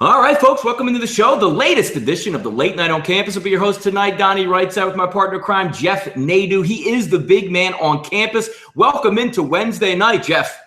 All right, folks, welcome into the show, the latest edition of the Late Night on Campus. I'll be your host tonight, Donnie Wrightside, with my partner in crime, Jeff Nadeau. He is the big man on campus. Welcome into Wednesday night, Jeff.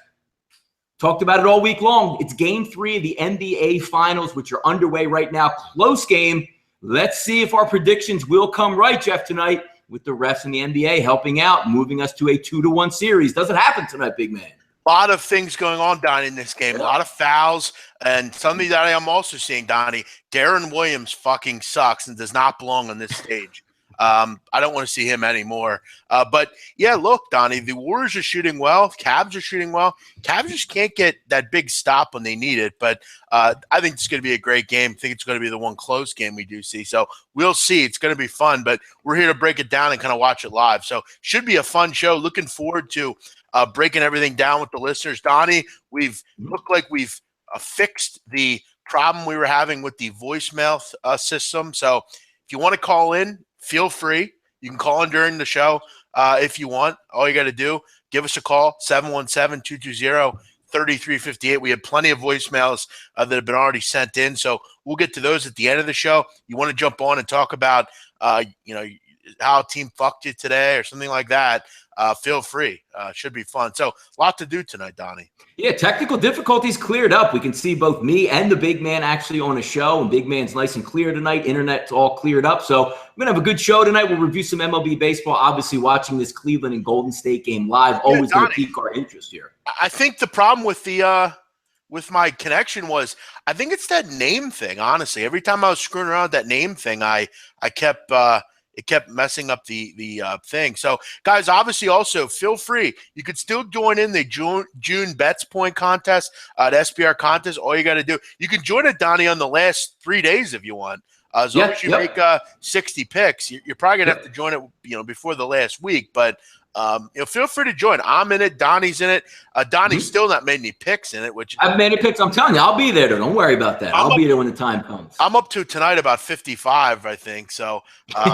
Talked about it all week long. It's Game 3 of the NBA Finals, which are underway right now. Close game. Let's see if our predictions will come right, Jeff, tonight, with the refs in the NBA helping out, moving us to a 2-1 series. Does it happen tonight, big man? A lot of things going on, Donnie, in this game. A lot of fouls, and something that I'm also seeing, Donnie, Darren Williams fucking sucks and does not belong on this stage. I don't want to see him anymore. But, yeah, look, Donnie, the Warriors are shooting well. Cavs are shooting well. Cavs just can't get that big stop when they need it. But I think it's going to be a great game. I think it's going to be the one close game we do see. So we'll see. It's going to be fun. But we're here to break it down and kind of watch it live. So should be a fun show. Looking forward to breaking everything down with the listeners. Donnie, we've looked like we've fixed the problem we were having with the voicemail system. So if you want to call in, feel free. You can call in during the show if you want. All you got to do, give us a call, 717-220-3358. We have plenty of voicemails that have been already sent in, so we'll get to those at the end of the show. You want to jump on and talk about, how a team fucked you today or something like that, feel free. Should be fun. So a lot to do tonight, Donnie. Yeah, technical difficulties cleared up. We can see both me and the big man actually on a show, and big man's nice and clear tonight. Internet's all cleared up. So we're going to have a good show tonight. We'll review some MLB baseball, obviously watching this Cleveland and Golden State game live. Always going to pique our interest here. I think the problem with the with my connection was I think it's that name thing, honestly. Every time I was screwing around with that name thing, I kept it kept messing up the thing. So, guys, obviously also feel free. You could still join in the June Bets Point contest, the SBR contest. All you got to do, you can join it, Donnie, on the last 3 days if you want. As long as you make 60 picks, you're probably going to have to join it, before the last week. But feel free to join. I'm in it. Donnie's in it. Donnie's still not made any picks in it. Which I've made any picks. I'm telling you, I'll be there. Though. Don't worry about that. I'll be there when the time comes. I'm up to tonight about 55, I think. So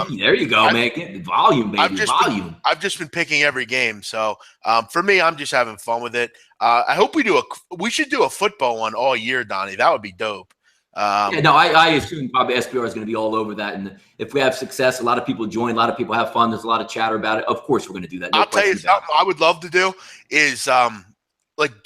there you go, man. Get the volume, baby. I've just been picking every game. So for me, I'm just having fun with it. I hope we should do a football one all year, Donnie. That would be dope. I assume probably SBR is going to be all over that. And if we have success, a lot of people join, a lot of people have fun. There's a lot of chatter about it. Of course, we're going to do that. I'll tell you something I would love to do is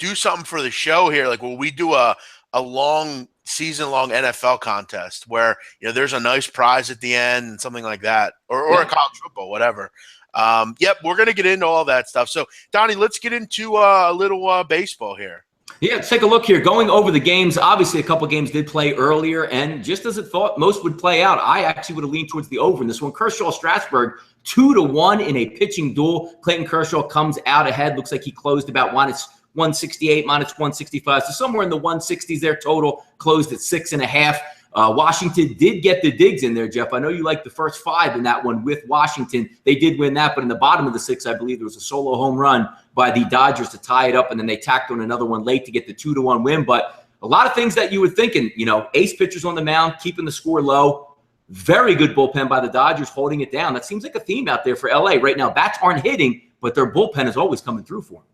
do something for the show here. Like, will we do a long season-long NFL contest where, there's a nice prize at the end and something like that, or a college football, whatever. We're going to get into all that stuff. So, Donnie, let's get into a little baseball here. Yeah, let's take a look here. Going over the games, obviously a couple games did play earlier, and just as it thought most would play out, I actually would have leaned towards the over in this one. Kershaw-Strasburg, 2-1 in a pitching duel. Clayton Kershaw comes out ahead. Looks like he closed about -168, -165. So somewhere in the 160s there total, closed at 6.5. Washington did get the digs in there, Jeff. I know you like the first 5 in that one with Washington. They did win that, but in the bottom of the 6, I believe there was a solo home run by the Dodgers to tie it up, and then they tacked on another one late to get the 2-1 win. But a lot of things that you were thinking, ace pitchers on the mound, keeping the score low. Very good bullpen by the Dodgers holding it down. That seems like a theme out there for LA right now. Bats aren't hitting, but their bullpen is always coming through for them.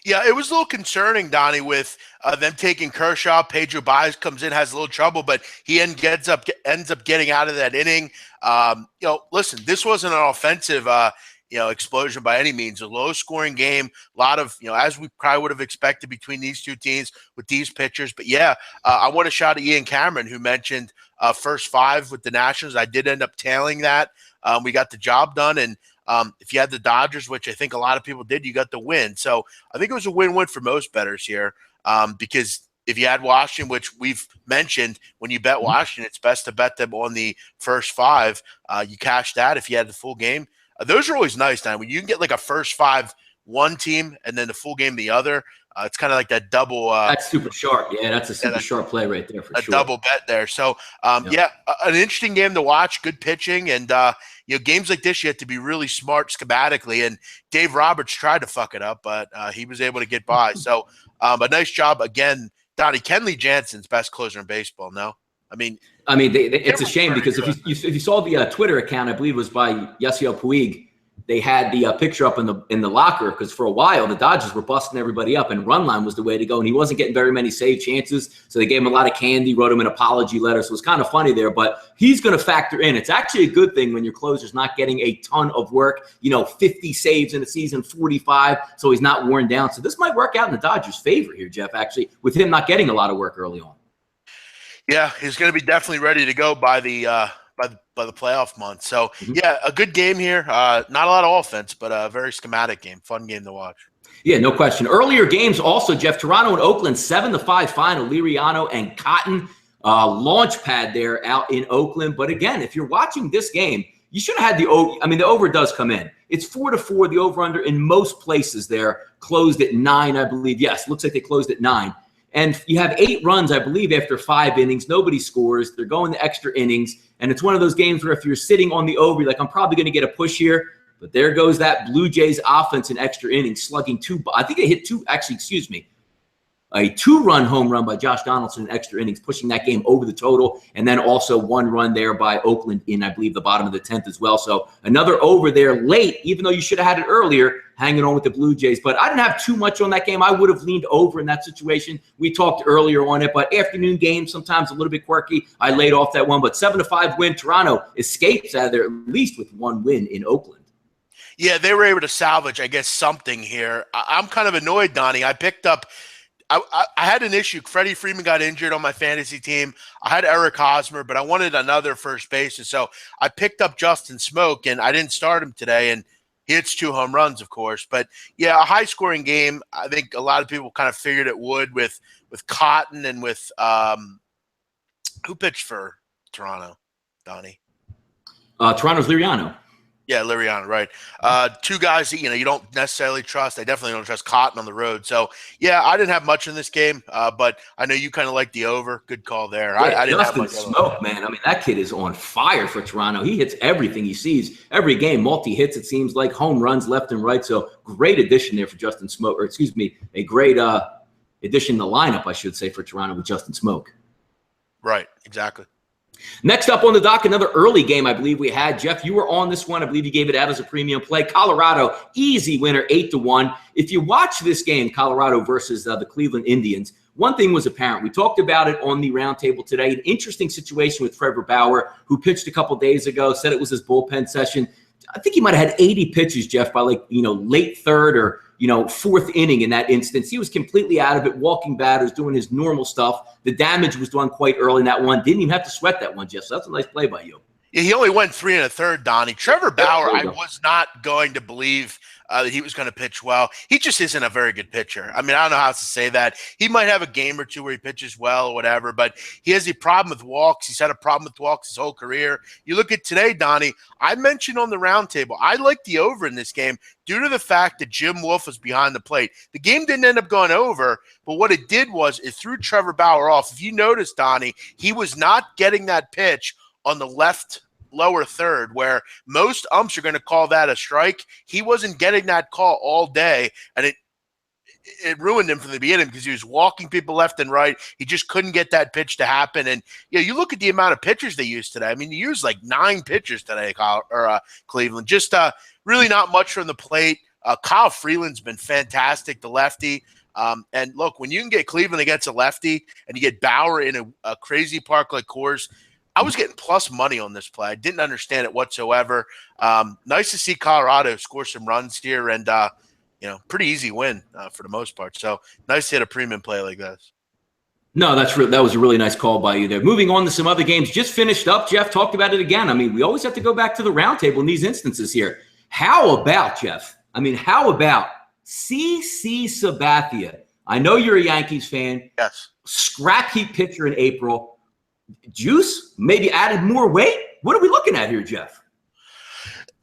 Yeah, it was a little concerning, Donnie, with them taking Kershaw. Pedro Baez comes in, has a little trouble, but he ends up getting out of that inning. Listen, this wasn't an offensive explosion by any means. A low-scoring game, a lot of, as we probably would have expected between these two teams with these pitchers. But, I want to shout at Ian Cameron, who mentioned first 5 with the Nationals. I did end up tailing that. We got the job done, and if you had the Dodgers, which I think a lot of people did, you got the win. So I think it was a win-win for most bettors here because if you had Washington, which we've mentioned, when you bet Washington, it's best to bet them on the first 5. You cash that if you had the full game. Those are always nice, When you can get like a first 5 one team and then the full game the other, it's kind of like that double. That's super sharp. Yeah, that's a super sharp play right there for sure. A double bet there. So, an interesting game to watch. Good pitching, and games like this you have to be really smart schematically. And Dave Roberts tried to fuck it up, but he was able to get by. So, a nice job again, Donnie. Kenley Jansen's best closer in baseball. No, I mean, it's a shame because if you saw the Twitter account, I believe it was by Yasiel Puig. they had the picture up in the locker, because for a while the Dodgers were busting everybody up and run line was the way to go, and he wasn't getting very many save chances, so they gave him a lot of candy, wrote him an apology letter, so it was kind of funny there. But he's going to factor in. It's actually a good thing when your closer's not getting a ton of work, 50 saves in a season, 45, so he's not worn down. So this might work out in the Dodgers' favor here, Jeff, actually, with him not getting a lot of work early on. Yeah, he's going to be definitely ready to go by the playoff month. So, yeah, a good game here. Not a lot of offense, but a very schematic game. Fun game to watch. Yeah, no question. Earlier games also, Jeff, Toronto and Oakland, 7-5 final. Liriano and Cotton launch pad there out in Oakland. But again, if you're watching this game, you should have had the over. I mean, the over does come in. It's 4-4. The over-under in most places there closed at 9, I believe. Yes, looks like they closed at 9. And you have 8 runs, I believe, after 5 innings. Nobody scores. They're going to extra innings. And it's one of those games where if you're sitting on the over, you're like, I'm probably going to get a push here. But there goes that Blue Jays offense in extra innings, slugging 2. I think they hit 2. Actually, excuse me. A 2-run home run by Josh Donaldson in extra innings, pushing that game over the total. And then also 1 run there by Oakland in, I believe, the bottom of the 10th as well. So another over there late, even though you should have had it earlier, hanging on with the Blue Jays. But I didn't have too much on that game. I would have leaned over in that situation. We talked earlier on it, but afternoon games, sometimes a little bit quirky. I laid off that one, but 7-5 win. Toronto escapes out of there at least with 1 win in Oakland. Yeah, they were able to salvage, I guess, something here. I'm kind of annoyed, Donnie. I picked up I had an issue. Freddie Freeman got injured on my fantasy team. I had Eric Hosmer, but I wanted another first baseman. So I picked up Justin Smoke, and I didn't start him today. And he hits 2 home runs, of course. But, yeah, a high-scoring game. I think a lot of people kind of figured it would with Cotton and with who pitched for Toronto, Donnie? Toronto's Liriano. Yeah, Liriano, right. 2 guys that, you don't necessarily trust. I definitely don't trust Cotton on the road. So, yeah, I didn't have much in this game, but I know you kind of like the over. Good call there. Yeah, I didn't Justin have much. Smoke, man. I mean, that kid is on fire for Toronto. He hits everything he sees. Every game, multi-hits, it seems like, home runs left and right. So, great addition there for Justin Smoke. Or, excuse me, a great addition to the lineup, I should say, for Toronto with Justin Smoke. Right, exactly. Next up on the dock, another early game I believe we had. Jeff, you were on this one. I believe you gave it out as a premium play. Colorado, easy winner, 8-1. If you watch this game, Colorado versus the Cleveland Indians, one thing was apparent. We talked about it on the roundtable today. An interesting situation with Trevor Bauer, who pitched a couple days ago, said it was his bullpen session. I think he might have had 80 pitches, Jeff, by late third or, 4th inning in that instance. He was completely out of it, walking batters, doing his normal stuff. The damage was done quite early in that one. Didn't even have to sweat that one, Jeff. So that's a nice play by you. Yeah, he only went 3 1/3, Donnie. Trevor Bauer, I was not going to believe that he was going to pitch well. He just isn't a very good pitcher. I mean, I don't know how else to say that. He might have a game or 2 where he pitches well or whatever, but he has a problem with walks. He's had a problem with walks his whole career. You look at today, Donnie, I mentioned on the roundtable, I like the over in this game due to the fact that Jim Wolf was behind the plate. The game didn't end up going over, but what it did was it threw Trevor Bauer off. If you notice, Donnie, he was not getting that pitch on the left lower third, where most umps are going to call that a strike. He wasn't getting that call all day, and it ruined him from the beginning because he was walking people left and right. He just couldn't get that pitch to happen. And you look at the amount of pitchers they used today. I mean, you used like 9 pitchers today, Cleveland. Just really not much from the plate. Kyle Freeland's been fantastic, the lefty. And look, when you can get Cleveland against a lefty and you get Bauer in a crazy park like Coors, I was getting plus money on this play. I didn't understand it whatsoever. Nice to see Colorado score some runs here, and pretty easy win for the most part. So nice to hit a premium play like this. No, that was a really nice call by you there. Moving on to some other games, just finished up. Jeff talked about it again. I mean, we always have to go back to the roundtable in these instances here. How about, Jeff? I mean, how about CC Sabathia? I know you're a Yankees fan. Yes. Scrap heap pitcher in April. Juice maybe added more weight. What are we looking at here, Jeff?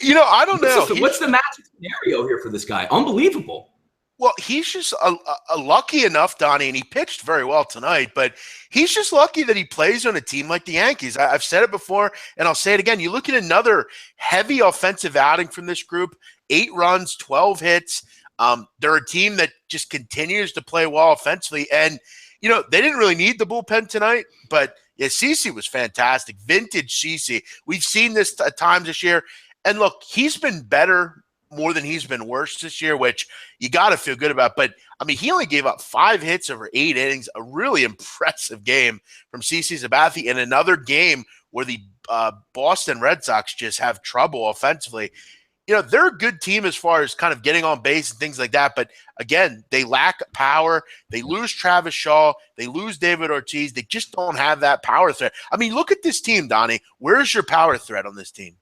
I don't know. What's the magic scenario here for this guy? Unbelievable. Well, he's just a lucky enough, Donnie, and he pitched very well tonight, but he's just lucky that he plays on a team like the Yankees. I've said it before, and I'll say it again. You look at another heavy offensive outing from this group, 8 runs, 12 hits. They're a team that just continues to play well offensively, and, they didn't really need the bullpen tonight, but yeah, CeCe was fantastic. Vintage CeCe. We've seen this at times this year. And look, he's been better more than he's been worse this year, which you got to feel good about. But, I mean, he only gave up 5 hits over 8 innings, a really impressive game from CC Sabathia, in another game where the Boston Red Sox just have trouble offensively. You know, they're a good team as far as kind of getting on base and things like that. But, again, they lack power. They lose Travis Shaw. They lose David Ortiz. They just don't have that power threat. I mean, look at this team, Donnie. Where's your power threat on this team?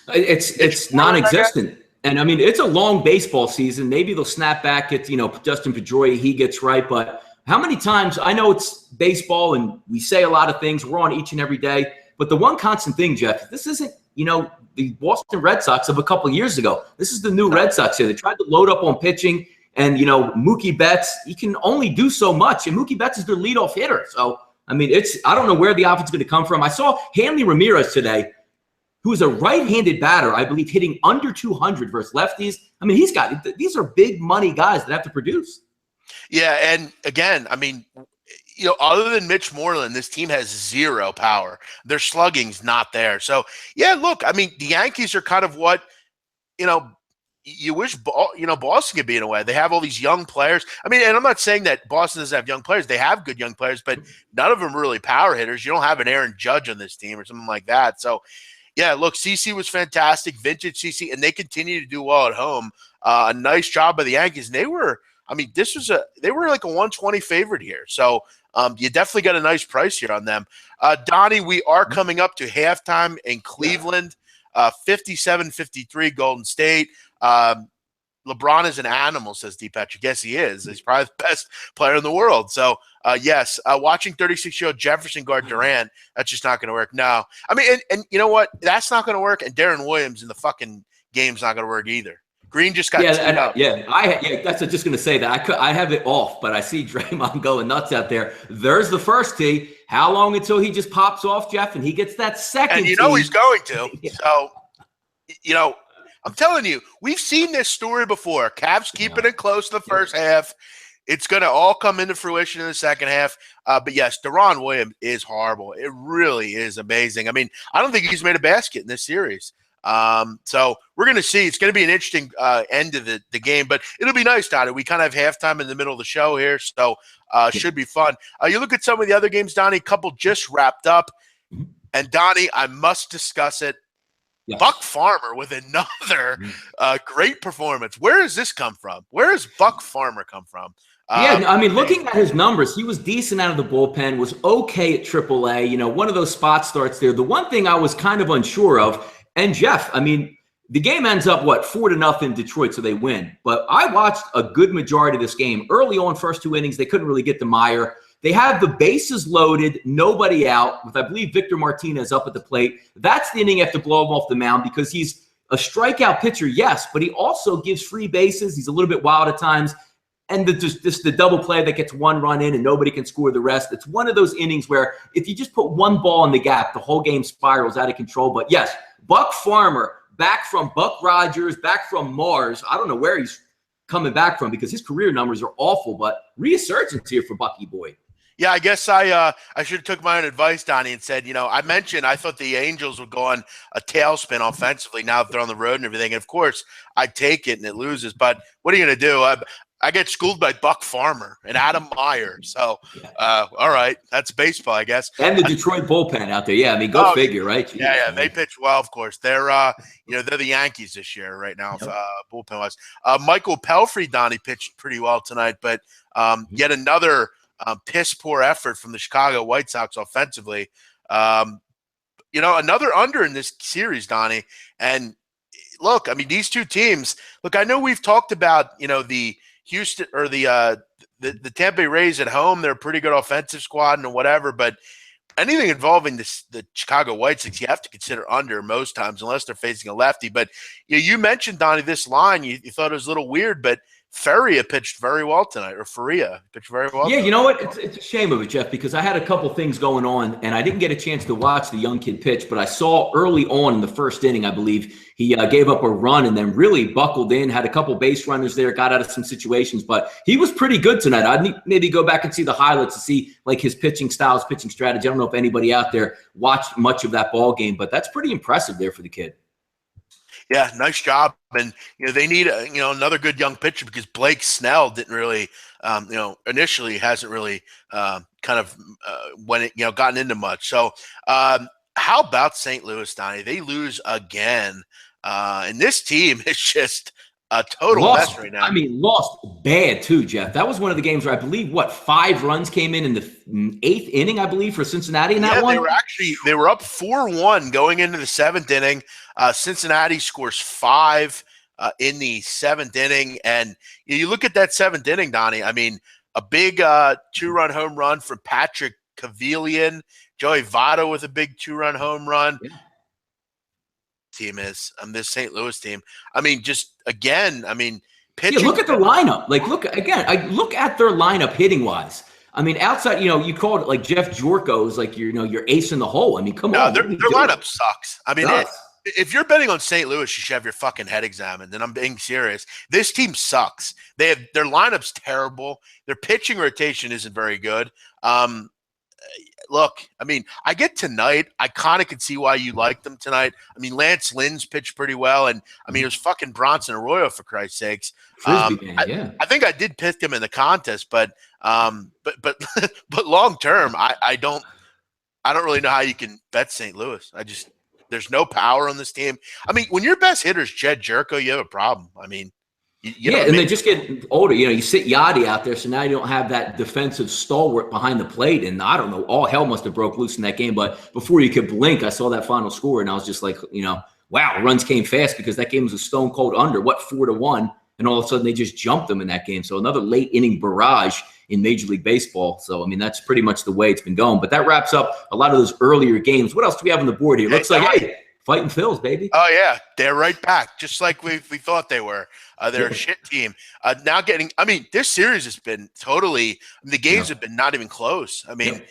It's non-existent. And I mean, it's a long baseball season. Maybe they'll snap back at, Justin Pedroia, he gets right. But how many times, I know it's baseball and we say a lot of things, we're on each and every day. But the one constant thing, Jeff, this isn't, the Boston Red Sox of a couple of years ago. This is the new Red Sox here. They tried to load up on pitching. And, Mookie Betts, he can only do so much. And Mookie Betts is their leadoff hitter. So, I mean, I don't know where the offense is going to come from. I saw Hanley Ramirez today, who is a right-handed batter, I believe, hitting under 200 versus lefties. I mean, these are big money guys that have to produce. Yeah, and again, I mean, other than Mitch Moreland, this team has 0 power. Their slugging's not there. So, yeah, look, I mean, the Yankees are kind of what, you wish, Boston could be in a way. They have all these young players. I mean, and I'm not saying that Boston doesn't have young players. They have good young players, but none of them are really power hitters. You don't have an Aaron Judge on this team or something like that. So, yeah, look, CC was fantastic, vintage CC, and they continue to do well at home. A nice job by the Yankees. And they were like a 120 favorite here. So you definitely got a nice price here on them. Donnie, we are coming up to halftime in Cleveland, 57-53 Golden State. LeBron is an animal, says Deepak. I guess he is. He's probably the best player in the world. So, yes, watching 36-year-old Jefferson guard Durant, that's just not going to work. No. I mean, and you know what? That's not going to work, and Darren Williams in the fucking game's not going to work either. Green just got teed up. That's just going to say that. I have it off, but I see Draymond going nuts out there. There's the first tee. How long until he just pops off, Jeff, and he gets that second tee? And he's going to. Yeah. So, I'm telling you, we've seen this story before. Cavs keeping it close in the first half. It's going to all come into fruition in the second half. But, yes, Deron Williams is horrible. It really is amazing. I mean, I don't think he's made a basket in this series. So we're going to see. It's going to be an interesting end of the game. But it'll be nice, Donnie. We kind of have halftime in the middle of the show here, so should be fun. You look at some of the other games, Donnie, a couple just wrapped up. And, Donnie, I must discuss it. Yes. Buck Farmer with another great performance. Where does this come from? Where does Buck Farmer come from? Looking at his numbers, he was decent out of the bullpen, was okay at AAA. One of those spot starts there. The one thing I was kind of unsure of, and Jeff, I mean, the game ends up, 4-0 Detroit, so they win. But I watched a good majority of this game. Early on, first 2 innings, they couldn't really get to Meyer. They have the bases loaded, nobody out, with, I believe, Victor Martinez up at the plate. That's the inning you have to blow him off the mound because he's a strikeout pitcher, yes, but he also gives free bases. He's a little bit wild at times. And just the double play that gets 1 run in and nobody can score the rest. It's one of those innings where if you just put 1 ball in the gap, the whole game spirals out of control. But, yes, Buck Farmer, back from Buck Rogers, back from Mars. I don't know where he's coming back from because his career numbers are awful, but resurgence here for Bucky Boy. Yeah, I guess I should have took my own advice, Donnie, and said, I thought the Angels would go on a tailspin offensively now that they're on the road and everything. And, of course, I'd take it and it loses. But what are you going to do? I get schooled by Buck Farmer and Adam Meyer. So, all right, that's baseball, I guess. And the Detroit bullpen out there. Yeah, I mean, go figure, right? Jeez, yeah, they pitch well, of course. They're the Yankees this year right now, bullpen-wise. Michael Pelfrey, Donnie, pitched pretty well tonight, but yet another – piss poor effort from the Chicago White Sox offensively. Another under in this series, Donnie. And look, I mean, these two teams. Look, I know we've talked about the Houston or the Tampa Bay Rays at home. They're a pretty good offensive squad and whatever. But anything involving the Chicago White Sox, you have to consider under most times, unless they're facing a lefty. But you mentioned, Donnie, this line. You thought it was a little weird, but Faria pitched very well tonight, or Faria pitched very well. Yeah, tonight. You know what? It's a shame of it, Jeff, because I had a couple things going on, and I didn't get a chance to watch the young kid pitch, but I saw early on in the first inning, I believe, he gave up a run and then really buckled in, had a couple base runners there, got out of some situations, but he was pretty good tonight. I'd maybe go back and see the highlights to see his pitching styles, pitching strategy. I don't know if anybody out there watched much of that ball game, but that's pretty impressive there for the kid. Yeah, nice job. And they need another good young pitcher because Blake Snell didn't really, initially hasn't really kind of when it gotten into much. So how about St. Louis, Donnie? They lose again, and this team is just a total mess Lost. right now. I mean, lost bad too, Jeff. That was one of the games where I believe 5 runs came in the 8th inning, I believe, for Cincinnati in that one. They were up 4-1 going into the 7th inning. Cincinnati scores 5 in the 7th inning, and you look at that 7th inning, Donnie. I mean, a big 2-run home run from Patrick Cavilian, Joey Votto with a big 2-run home run. Yeah. Team is this St. Louis team. I mean, just again, pitching. Yeah, look at the lineup. Like, look at their lineup hitting wise. I mean, outside, you called it like Jeff Jorko's like your ace in the hole. I mean, come on. Their lineup sucks. I mean, if you're betting on St. Louis, you should have your fucking head examined. And I'm being serious. This team sucks. Their lineup's terrible. Their pitching rotation isn't very good. Look, I mean, I get tonight. I kind of could see why you like them tonight. I mean, Lance Lynn's pitched pretty well, and I mean, it was fucking Bronson Arroyo for Christ's sakes. Yeah. I think I did pick him in the contest, but but long term, I don't really know how you can bet St. Louis. There's no power on this team. I mean, when your best hitter is Jed Jerko, you have a problem. I mean. And they just get older. You sit Yachty out there, so now you don't have that defensive stalwart behind the plate. And I don't know, all hell must have broke loose in that game. But before you could blink, I saw that final score, and I was just like, wow, runs came fast because that game was a stone cold under. 4-1, and all of a sudden they just jumped them in that game. So another late inning barrage in Major League Baseball. So I mean, that's pretty much the way it's been going. But that wraps up a lot of those earlier games. What else do we have on the board here? Looks like fighting Phils, baby. Oh, yeah. They're right back, just like we thought they were. They're a shit team. Now this series has been totally – the games have been not even close. I mean,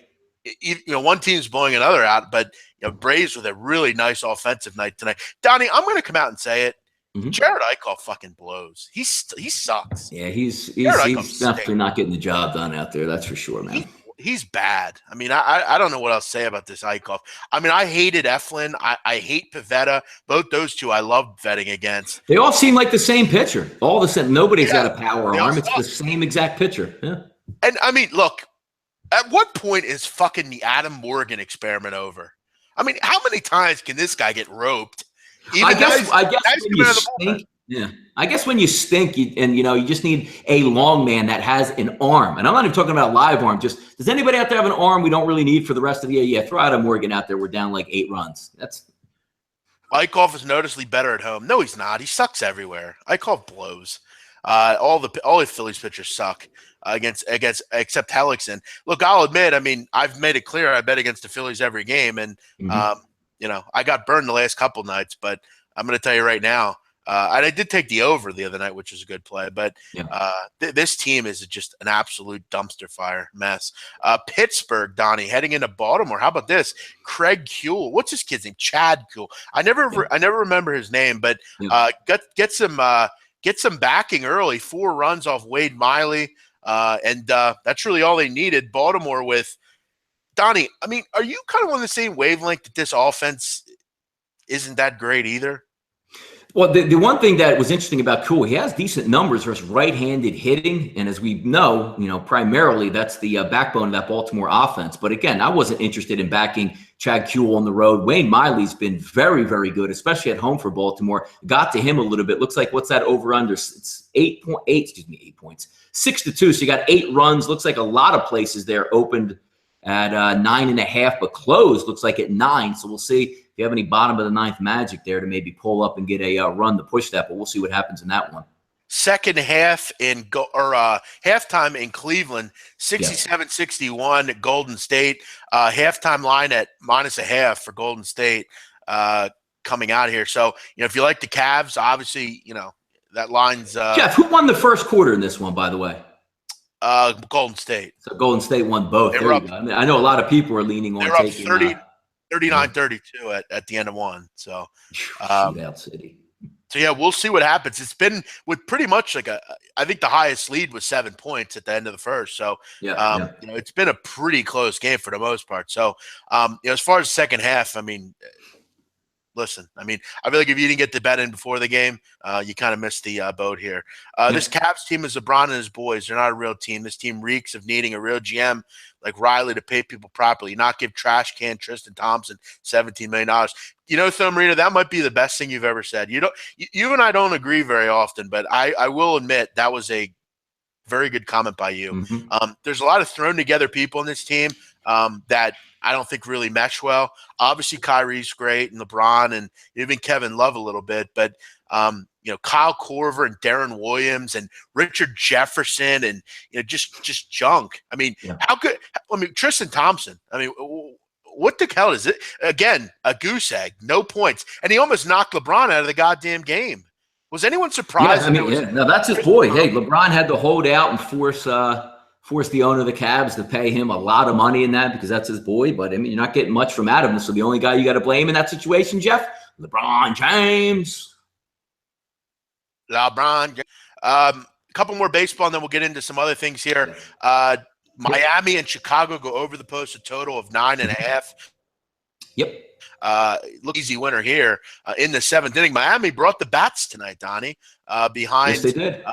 one team's blowing another out, but Braves with a really nice offensive night tonight. Donnie, I'm going to come out and say it. Mm-hmm. Jared Eichhoff fucking blows. He sucks. Yeah, he's definitely not getting the job done out there. That's for sure, man. He's bad. I mean, I don't know what else to say about this Eichhoff. I mean, I hated Eflin. I hate Pivetta. Both those two I love betting against. They all seem like the same pitcher. All the same. Nobody's got a power arm. It's the same exact pitcher. Yeah. And, I mean, look, at what point is fucking the Adam Morgan experiment over? I mean, how many times can this guy get roped? I guess when you stink, I guess when you stink, you just need a long man that has an arm. And I'm not even talking about a live arm. Just, does anybody out there have an arm we don't really need for the rest of the year? Yeah, throw out a Morgan out there. We're down like 8 runs. Eichhoff is noticeably better at home. No, he's not. He sucks everywhere. Eichhoff blows. All the Phillies pitchers suck against except Hellickson. Look, I'll admit, I mean, I've made it clear I bet against the Phillies every game, and I got burned the last couple nights, but I'm going to tell you right now, and I did take the over the other night, which was a good play, but this team is just an absolute dumpster fire mess. Pittsburgh, Donnie, heading into Baltimore. How about this? Craig Kuehl. What's his kid's name? Chad Kuehl. I never remember his name, but get some backing early. 4 runs off Wade Miley, and that's really all they needed. Baltimore with Donnie. I mean, are you kind of on the same wavelength that this offense isn't that great either? Well, the one thing that was interesting about Kuehl, he has decent numbers versus right-handed hitting, and as we know, primarily that's the backbone of that Baltimore offense. But again, I wasn't interested in backing Chad Kuehl on the road. Wayne Miley's been very, very good, especially at home for Baltimore. Got to him a little bit. Looks like what's that over/under? It's 8 points, 6-2. So you got 8 runs. Looks like a lot of places there opened at 9.5, but closed looks like at 9. So we'll see if you have any bottom of the 9th magic there to maybe pull up and get a run to push that. But we'll see what happens in that one. Second half halftime in Cleveland, 67-61 at Golden State. Halftime line at -0.5 for Golden State coming out here. So if you like the Cavs, obviously that line's. Jeff, who won the first quarter in this one, by the way? Golden State. So Golden State won both. There you go. I mean, I know a lot of people are leaning on taking 39-32 at the end of one. So shootout city. So yeah, we'll see what happens. It's been with pretty much I think the highest lead was 7 points at the end of the first. So it's been a pretty close game for the most part. So as far as the second half, I mean, listen, I mean, I feel like if you didn't get the bet in before the game, you kind of missed the boat here. This Cavs team is LeBron and his boys. They're not a real team. This team reeks of needing a real GM like Riley to pay people properly, not give trash can Tristan Thompson $17 million. You know, Phil Marino, that might be the best thing you've ever said. You and I don't agree very often, but I will admit that was a very good comment by you. Mm-hmm. There's a lot of thrown together people in this team that I don't think really mesh well. Obviously, Kyrie's great, and LeBron, and even Kevin Love a little bit. But you know, Kyle Korver and Darren Williams and Richard Jefferson, and just junk. I mean, how good? I mean, Tristan Thompson. I mean, what the hell is it? Again, a goose egg, no points, and he almost knocked LeBron out of the goddamn game. Was anyone surprised? Yeah, I mean, no, that's his boy. Hey, LeBron had to hold out and force the owner of the Cavs to pay him a lot of money in that because that's his boy. But, I mean, you're not getting much from out of him. So the only guy you got to blame in that situation, Jeff, LeBron James. A couple more baseball, and then we'll get into some other things here. Miami and Chicago go over the post, a total of 9.5. Yep. Look, easy winner here in the seventh inning. Miami brought the bats tonight, Donnie. Behind, yes, they did.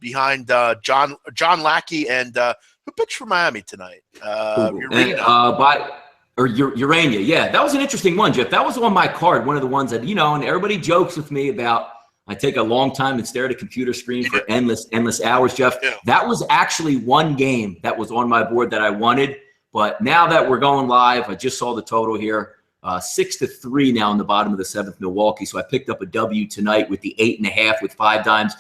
Behind John Lackey and who pitched for Miami tonight? Urania. Yeah, that was an interesting one, Jeff. That was on my card. One of the ones that and everybody jokes with me about. I take a long time and stare at a computer screen for endless hours, Jeff. Yeah. That was actually one game that was on my board that I wanted. But now that we're going live, I just saw the total here. 6-3 now in the bottom of the seventh, Milwaukee. So I picked up a W tonight with the 8.5 with 5 dimes.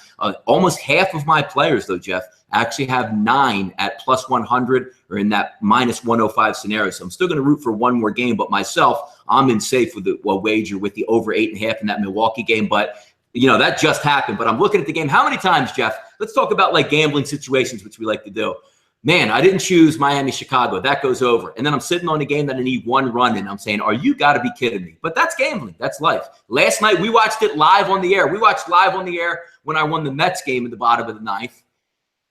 Almost half of my players, though, Jeff, actually have 9 at plus 100 or in that minus 105 scenario. So I'm still going to root for one more game. But myself, I'm in safe with the wager with the over 8.5 in that Milwaukee game. But that just happened. But I'm looking at the game. How many times, Jeff? Let's talk about like gambling situations, which we like to do. Man, I didn't choose Miami, Chicago. That goes over. And then I'm sitting on a game that I need one run in. I'm saying, you got to be kidding me. But that's gambling. That's life. Last night, we watched it live on the air. We watched live on the air when I won the Mets game in the bottom of the ninth.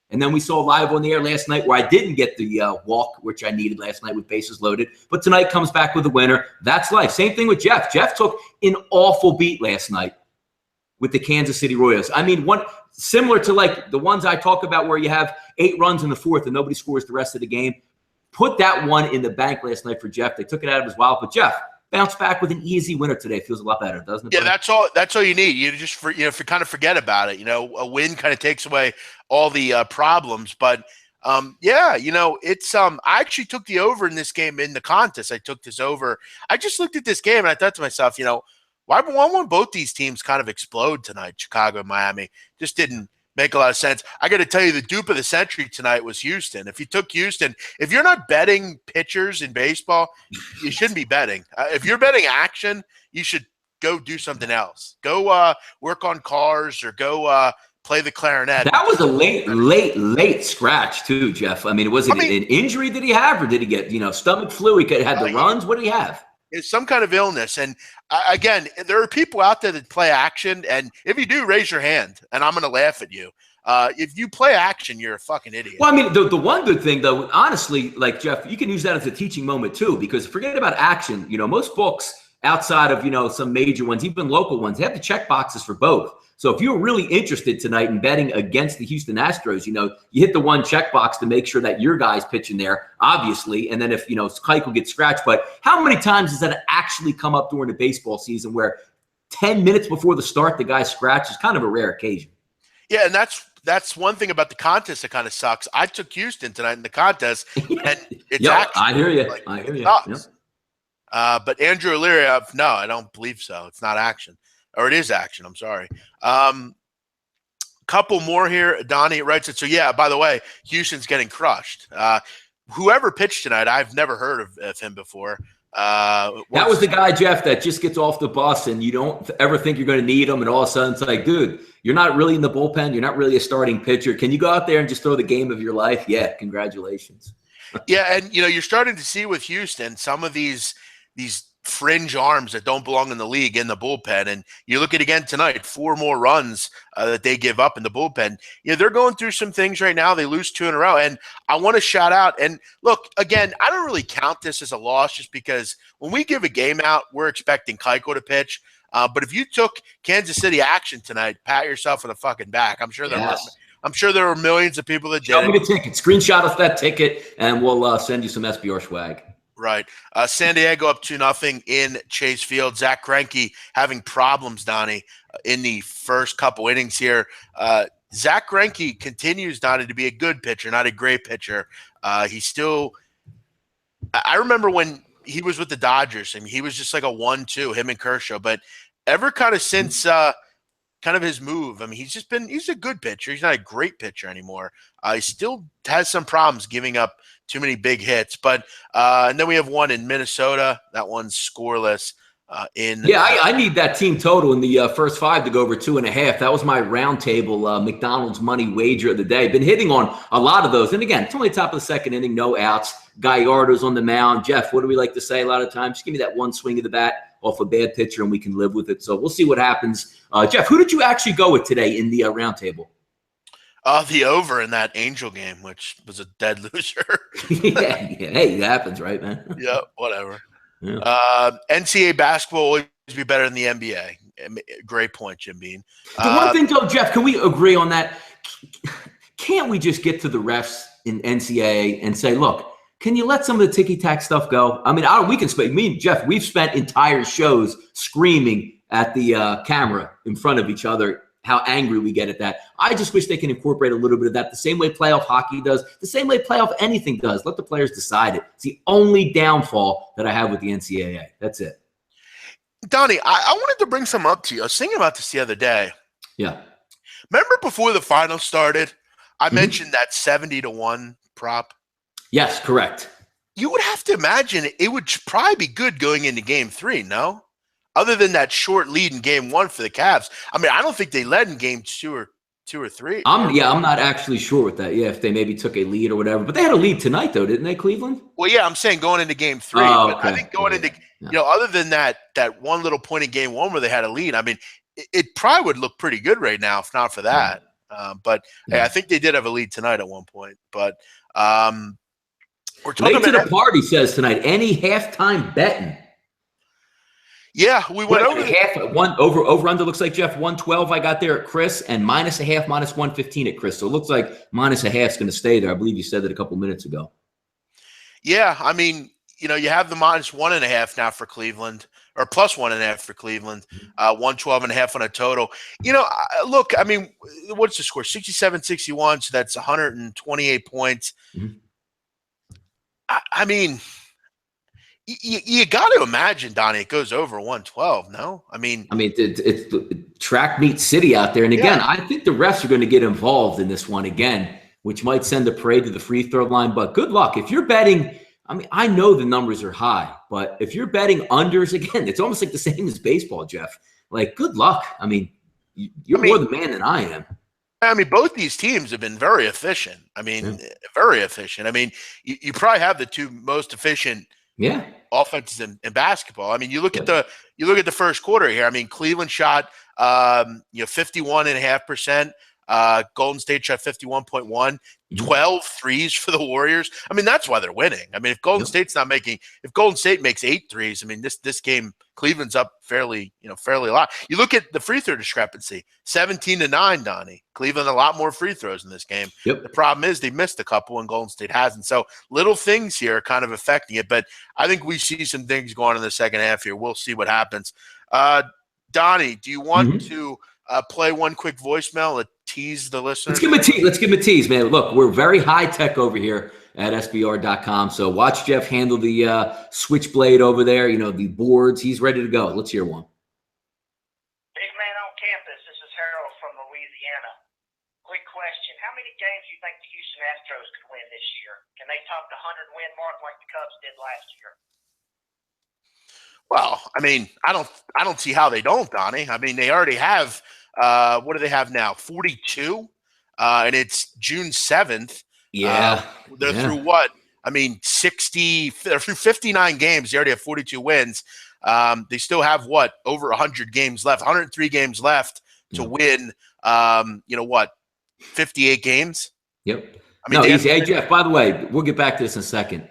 And then we saw live on the air last night where I didn't get the walk, which I needed last night with bases loaded. But tonight comes back with a winner. That's life. Same thing with Jeff. Jeff took an awful beat last night with the Kansas City Royals. I mean, one similar to like the ones I talk about where you have 8 runs in the fourth and nobody scores the rest of the game. Put that one in the bank last night for Jeff. They took it out of his wallet. But Jeff, bounced back with an easy winner today. Feels a lot better, doesn't it? Yeah, that's all you need. You just kind of forget about it. A win kind of takes away all the problems. But it's I actually took the over in this game in the contest. I took this over. I just looked at this game and I thought to myself, why won't both these teams kind of explode tonight, Chicago and Miami? Just didn't make a lot of sense. I got to tell you, the dupe of the century tonight was Houston. If you took Houston, if you're not betting pitchers in baseball, you shouldn't be betting. If you're betting action, you should go do something else. Go work on cars or go play the clarinet. That was a late scratch too, Jeff. I mean, was it an injury that he have, or did he get stomach flu? He had the runs. What did he have? It's some kind of illness. And again, there are people out there that play action. And if you do, raise your hand and I'm going to laugh at you. If you play action, you're a fucking idiot. Well, I mean, the one good thing, though, honestly, like, Jeff, you can use that as a teaching moment, too, because forget about action. Most books outside of, some major ones, even local ones, they have the check boxes for both. So if you're really interested tonight in betting against the Houston Astros, you hit the one checkbox to make sure that your guy's pitching there, obviously. And then if, Keuchel gets scratched. But how many times does that actually come up during the baseball season where 10 minutes before the start, the guy scratches? Kind of a rare occasion. Yeah, and that's one thing about the contest that kind of sucks. I took Houston tonight in the contest, and it's action. I hear you. I hear you. Yep. But Andrew O'Leary, no, I don't believe so. It's not action. Or it is action. I'm sorry. Couple more here. Donnie writes it. So, yeah, by the way, Houston's getting crushed. Whoever pitched tonight, I've never heard of him before. That was the guy, Jeff, that just gets off the bus and you don't ever think you're going to need him. And all of a sudden it's like, dude, you're not really in the bullpen. You're not really a starting pitcher. Can you go out there and just throw the game of your life? Yeah, congratulations. Yeah, and, you're starting to see with Houston some of these fringe arms that don't belong in the league in the bullpen. And you look at again tonight, 4 more runs that they give up in the bullpen. They're going through some things right now. They lose 2 in a row. And I want to shout out, and look, again, I don't really count this as a loss just because when we give a game out, we're expecting Keuchel to pitch. But if you took Kansas City action tonight, pat yourself on the fucking back. I'm sure there were millions of people that did. Show me the ticket. Screenshot us that ticket, and we'll send you some SBR swag. Right. San Diego up 2-0 in Chase Field. Zach Greinke having problems, Donnie, in the first couple innings here. Zach Greinke continues, Donnie, to be a good pitcher, not a great pitcher. He's still – I remember when he was with the Dodgers, and he was just like a 1-2, him and Kershaw. But ever kind of since kind of his move, I mean, he's a good pitcher. He's not a great pitcher anymore. He still has some problems giving up too many big hits. But and then we have one in Minnesota. That one's scoreless. I need that team total in the first 5 to go over 2.5. That was my roundtable McDonald's money wager of the day. Been hitting on a lot of those. And again, it's only top of the second inning, no outs. Gallardo's on the mound. Jeff, what do we like to say a lot of times? Just give me that one swing of the bat off a bad pitcher and we can live with it. So we'll see what happens. Jeff, who did you actually go with today in the roundtable? The over in that Angel game, which was a dead loser. yeah. Hey, it happens, right, man? Yeah, whatever. Yeah. NCAA basketball will always be better than the NBA. Great point, Jim Bean. The one thing, though, Jeff, can we agree on that? Can't we just get to the refs in NCAA and say, look, can you let some of the ticky-tack stuff go? I mean, we can speak. Me and Jeff, we've spent entire shows screaming at the camera in front of each other how angry we get at that. I just wish they can incorporate a little bit of that the same way playoff hockey does, the same way playoff anything does. Let the players decide it. It's the only downfall that I have with the NCAA. That's it. Donnie, I wanted to bring some up to you. I was thinking about this the other day. Yeah. Remember before the finals started, I mentioned that 70-1 prop? Yes, correct. You would have to imagine it would probably be good going into game 3, no? Other than that short lead in game 1 for the Cavs. I mean, I don't think they led in game 2 or 3. I'm not actually sure with that. Yeah, if they maybe took a lead or whatever. But they had a lead tonight, though, didn't they, Cleveland? Well, yeah, I'm saying going into game 3. Oh, but I think going into other than that one little point in game 1 where they had a lead, I mean, it probably would look pretty good right now if not for that. Hey, I think they did have a lead tonight at one point. But we're talking late to the party says tonight. Any halftime betting? Yeah, we went over under looks like Jeff 112. I got there at Chris and -0.5, -115 at Chris. So it looks like -0.5 is going to stay there. I believe you said that a couple minutes ago. Yeah, I mean, you have the -1.5 now for Cleveland, or +1.5 for Cleveland, 112.5 on a total. Look, I mean, what's the score? 67-61, so that's 128 points. Mm-hmm. I mean, you got to imagine, Donnie, it goes over 112, no? I mean, it's track meet city out there. And again, I think the refs are going to get involved in this one again, which might send a parade to the free throw line. But good luck. If you're betting, I mean, I know the numbers are high, but if you're betting unders, again, it's almost like the same as baseball, Jeff. Like, good luck. I mean, you're more the man than I am. I mean, both these teams have been very efficient. I mean, very efficient. I mean, you probably have the two most efficient offenses in basketball. I mean, you look at the first quarter here. I mean, Cleveland shot 51.5%. Golden State shot 51.1, 12 threes for the Warriors. I mean, that's why they're winning. I mean, if Golden State makes 8 threes, I mean, this game, Cleveland's up fairly a lot. You look at the free throw discrepancy, 17-9, Donnie. Cleveland a lot more free throws in this game. Yep. The problem is they missed a couple and Golden State hasn't. So little things here are kind of affecting it, but I think we see some things going on in the second half here. We'll see what happens. Donnie, do you want to play one quick voicemail to tease the listeners? Let's give him a tease, man. Look, we're very high tech over here at SBR.com. So watch Jeff handle the switchblade over there, the boards. He's ready to go. Let's hear one. Big man on campus. This is Harold from Louisiana. Quick question. How many games do you think the Houston Astros could win this year? Can they top the 100-win mark like the Cubs did last year? Well, I mean, I don't see how they don't, Donnie. I mean, they already have what do they have now? 42, and it's June 7th. Yeah, they're through what? I mean, they're through 59 games. They already have 42 wins. They still have over 100 games left, 103 games left to win. 58 games. Yep. I mean, no, easy. Hey, Jeff, by the way, we'll get back to this in a second.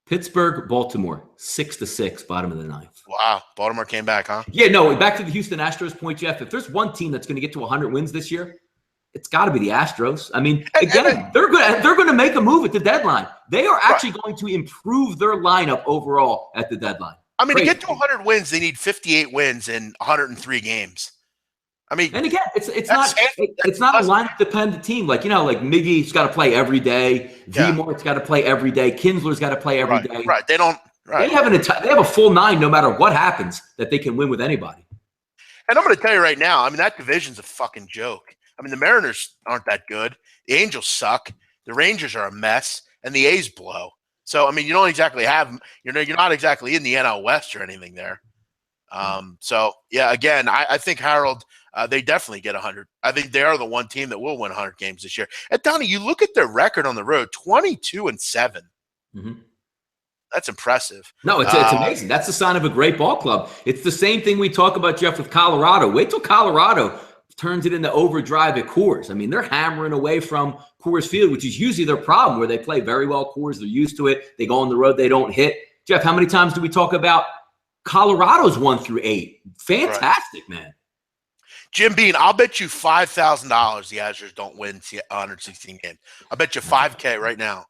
Pittsburgh, Baltimore, 6-6, bottom of the ninth. Wow. Baltimore came back, huh? Yeah, no, back to the Houston Astros point, Jeff. If there's one team that's going to get to 100 wins this year, it's got to be the Astros. I mean, again, they're going to make a move at the deadline. They are actually going to improve their lineup overall at the deadline. I mean, to get to 100 wins, they need 58 wins in 103 games. I mean, and again, it's not a lineup dependent team. Like Miggy's got to play every day. V-Mart's got to play every day. Kinsler's got to play every day. Right. They don't. Right. They have a full 9 no matter what happens that they can win with anybody. And I'm going to tell you right now, I mean, that division's a fucking joke. I mean, the Mariners aren't that good. The Angels suck. The Rangers are a mess, and the A's blow. So I mean, you don't exactly have you're not exactly in the NL West or anything there. So yeah, again, I think Harold. They definitely get 100. I think they are the one team that will win 100 games this year. And Donnie, you look at their record on the road, 22-7. Mm-hmm. That's impressive. No, it's amazing. That's the sign of a great ball club. It's the same thing we talk about, Jeff, with Colorado. Wait till Colorado turns it into overdrive at Coors. I mean, they're hammering away from Coors Field, which is usually their problem, where they play very well Coors. They're used to it. They go on the road. They don't hit. Jeff, how many times do we talk about Colorado's 1-8? Fantastic, man. Jim Bean, I'll bet you $5,000 the Azures don't win 116 games. I'll bet you $5K right now.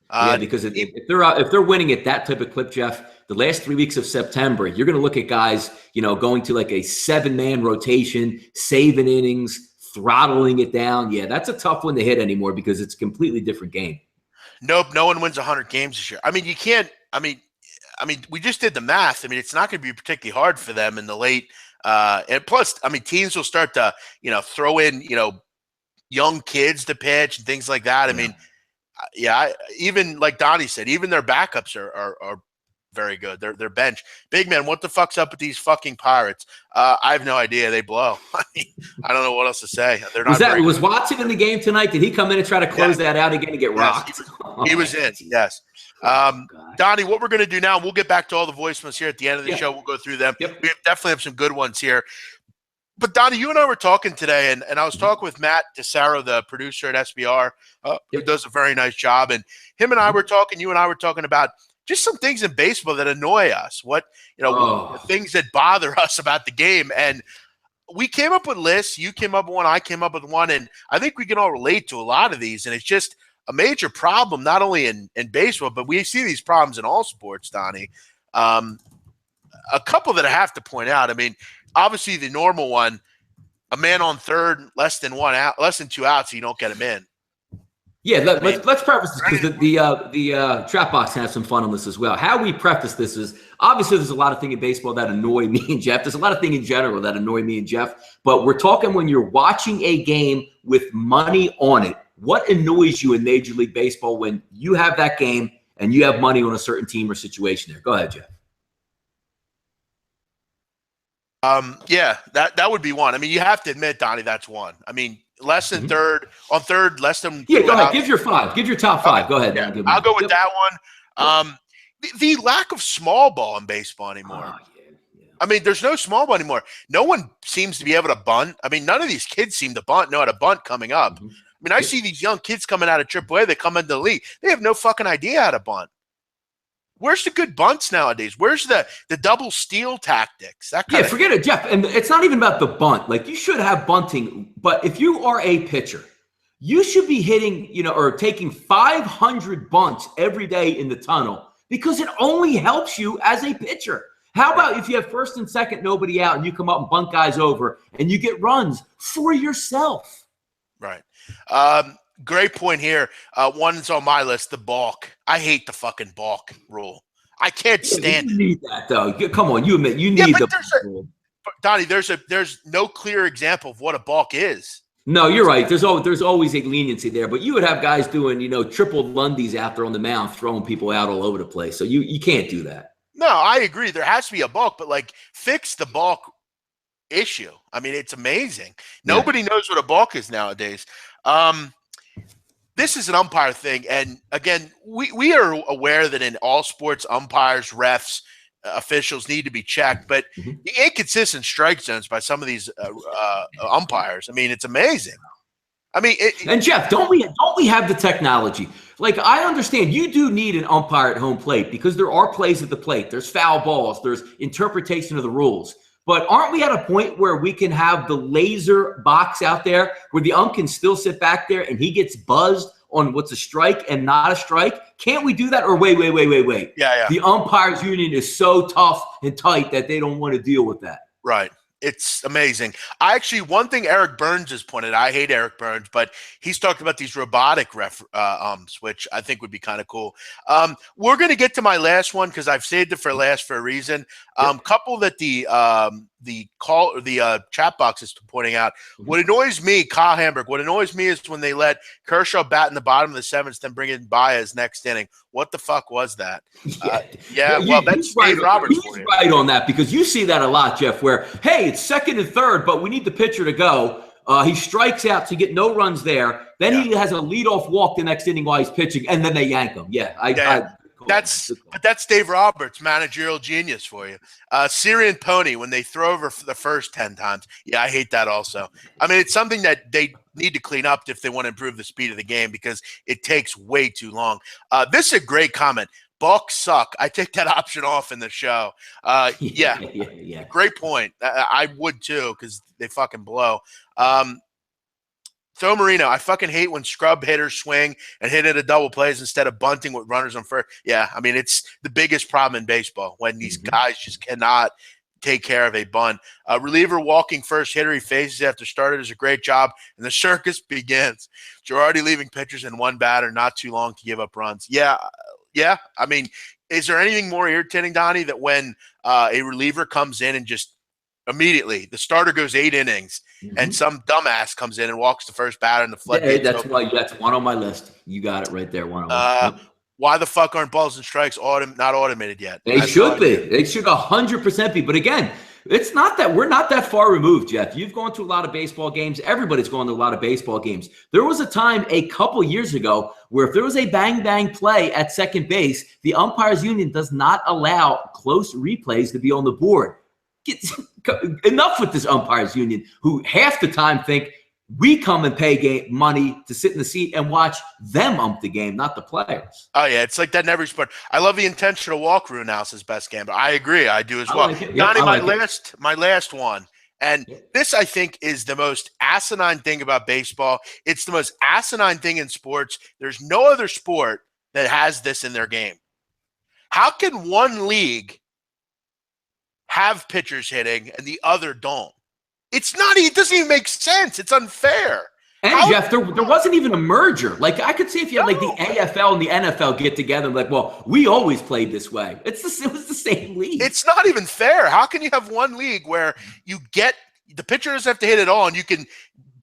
Yeah, because if they're winning at that type of clip, Jeff, the last 3 weeks of September, you're going to look at guys, going to like a 7-man rotation, saving innings, throttling it down. Yeah, that's a tough one to hit anymore because it's a completely different game. Nope, no one wins 100 games this year. I mean, you can't. I mean, we just did the math. I mean, it's not going to be particularly hard for them in the late. And plus, I mean, teams will start to, throw in, young kids to pitch and things like that. I mean, even like Donnie said, even their backups are very good. Their bench. Big man, what the fuck's up with these fucking Pirates? I have no idea. They blow. I mean, I don't know what else to say. They're not. Was Watson in the game tonight? Did he come in and try to close that out again and get rocked? He was in. Yes. Donnie, what we're going to do now, we'll get back to all the voicemails here at the end of the show. We'll go through them. Yep. We definitely have some good ones here. But, Donnie, you and I were talking today, and I was talking with Matt DeSaro, the producer at SBR, who does a very nice job. And him and I were talking, you and I were talking about just some things in baseball that annoy us, things that bother us about the game. And we came up with lists. You came up with one. I came up with one. And I think we can all relate to a lot of these. And it's just a major problem, not only in baseball, but we see these problems in all sports, Donnie. A couple that I have to point out. I mean, obviously the normal one, a man on third, less than 2 outs, so you don't get him in. Yeah, let's preface this because the trap box has some fun on this as well. How we preface this is obviously there's a lot of things in baseball that annoy me and Jeff. There's a lot of things in general that annoy me and Jeff. But we're talking when you're watching a game with money on it. What annoys you in Major League Baseball when you have that game and you have money on a certain team or situation there? Go ahead, Jeff. That would be one. I mean, you have to admit, Donnie, that's one. I mean, less than third, on third, less than. Yeah, go ahead. Give your 5. Give your top 5. Go ahead. Yeah, I'll go with that one. The lack of small ball in baseball anymore. I mean, there's no small ball anymore. No one seems to be able to bunt. I mean, none of these kids seem to know how to bunt coming up. I mean, I see these young kids coming out of AAA. They come into the league. They have no fucking idea how to bunt. Where's the good bunts nowadays? Where's the double steal tactics? Forget it, Jeff. And it's not even about the bunt. Like, you should have bunting, but if you are a pitcher, you should be hitting, or taking 500 bunts every day in the tunnel because it only helps you as a pitcher. How about if you have first and second, nobody out, and you come up and bunt guys over and you get runs for yourself? Right. Great point here. One's on my list, the balk. I hate the fucking balk rule. I can't stand it. You need that, though. Come on, you admit you need the balk rule. Donnie, there's no clear example of what a balk is. No, you're right. There's always a leniency there, but you would have guys doing, triple Lundys out there on the mound, throwing people out all over the place. So you can't do that. No, I agree. There has to be a balk, but fix the balk issue. I mean, it's amazing. Nobody knows what a balk is nowadays. This is an umpire thing, and again, we are aware that in all sports, umpires, refs, officials need to be checked. But Mhm. the inconsistent strike zones by some of these umpires, I mean, it's amazing. I mean, And Jeff, don't we have the technology? Like, I understand you do need an umpire at home plate because there are plays at the plate. There's foul balls. There's interpretation of the rules. But aren't we at a point where we can have the laser box out there where the ump can still sit back there and he gets buzzed on what's a strike and not a strike? Can't we do that? Or wait. Yeah. The umpires union is so tough and tight that they don't want to deal with that. Right. It's amazing. One thing Eric Burns has pointed out, I hate Eric Burns, but he's talked about these robotic umps, which I think would be kind of cool. We're going to get to my last one because I've saved it for last for a reason. Couple that the chat box is pointing out. What annoys me, Kyle Hamburg, what annoys me is when they let Kershaw bat in the bottom of the seventh, then bring in Baez next inning. What the fuck was that? Well, that's Dave Roberts for you. Right on that, because you see that a lot, Jeff, where, hey, it's second and third, but we need the pitcher to go. He strikes out to get no runs there. Then he has a leadoff walk the next inning while he's pitching, and then they yank him. That's Dave Roberts, managerial genius for you. Syrian Pony, when they throw over for the first 10 times. Yeah, I hate that also. I mean, it's something that they need to clean up if they want to improve the speed of the game because it takes way too long. This is a great comment. Bucks suck. I take that option off in the show. Yeah. Great point. I would too because they fucking blow. Throw Marino. I fucking hate when scrub hitters swing and hit it a double plays instead of bunting with runners on first. Yeah, I mean, it's the biggest problem in baseball when these guys just cannot take care of a bunt. Reliever walking first hitter he faces after starter does a great job, and the circus begins. Girardi leaving pitchers in one batter not too long to give up runs. Yeah. I mean, is there anything more irritating, Donnie, that when a reliever comes in and just immediately the starter goes 8 innings and some dumbass comes in and walks the first batter and the floodgates that's one on my list. You got it right there. One on one. Why the fuck aren't balls and strikes not automated yet? They should be. They should 100% be. But again, it's not that we're not that far removed, Jeff. You've gone to a lot of baseball games. Everybody's gone to a lot of baseball games. There was a time a couple years ago where if there was a bang play at second base, the umpires union does not allow close replays to be on the board. Enough with this umpires union who half the time think we come and pay money to sit in the seat and watch them ump the game, not the players. Oh, yeah. It's like that in every sport. I love the intentional walk rule analysis best game, but I agree. I do as well. Donnie, my last one. And this, I think, is the most asinine thing about baseball. It's the most asinine thing in sports. There's no other sport that has this in their game. How can one league have pitchers hitting and the other don't? It doesn't even make sense. It's unfair. And Jeff, there wasn't even a merger. Like, I could see if you had like the AFL and the NFL get together and like, well, we always played this way. It was the same league. It's not even fair. How can you have one league where you get the pitcher doesn't have to hit at all and you can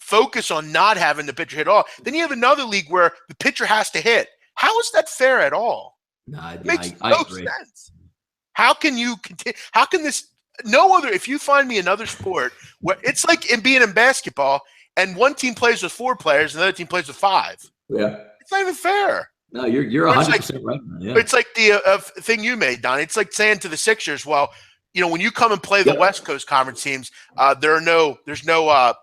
focus on not having the pitcher hit all? Then you have another league where the pitcher has to hit. How is that fair at all? It makes no sense. How can you continue? How can this? No other. If you find me another sport where it's like being in basketball and one team plays with 4 players and the other team plays with 5. Yeah, it's not even fair. No, you're 100% right. Yeah. It's like the thing you made, Don. It's like saying to the Sixers, well, when you come and play the West Coast Conference teams, there's no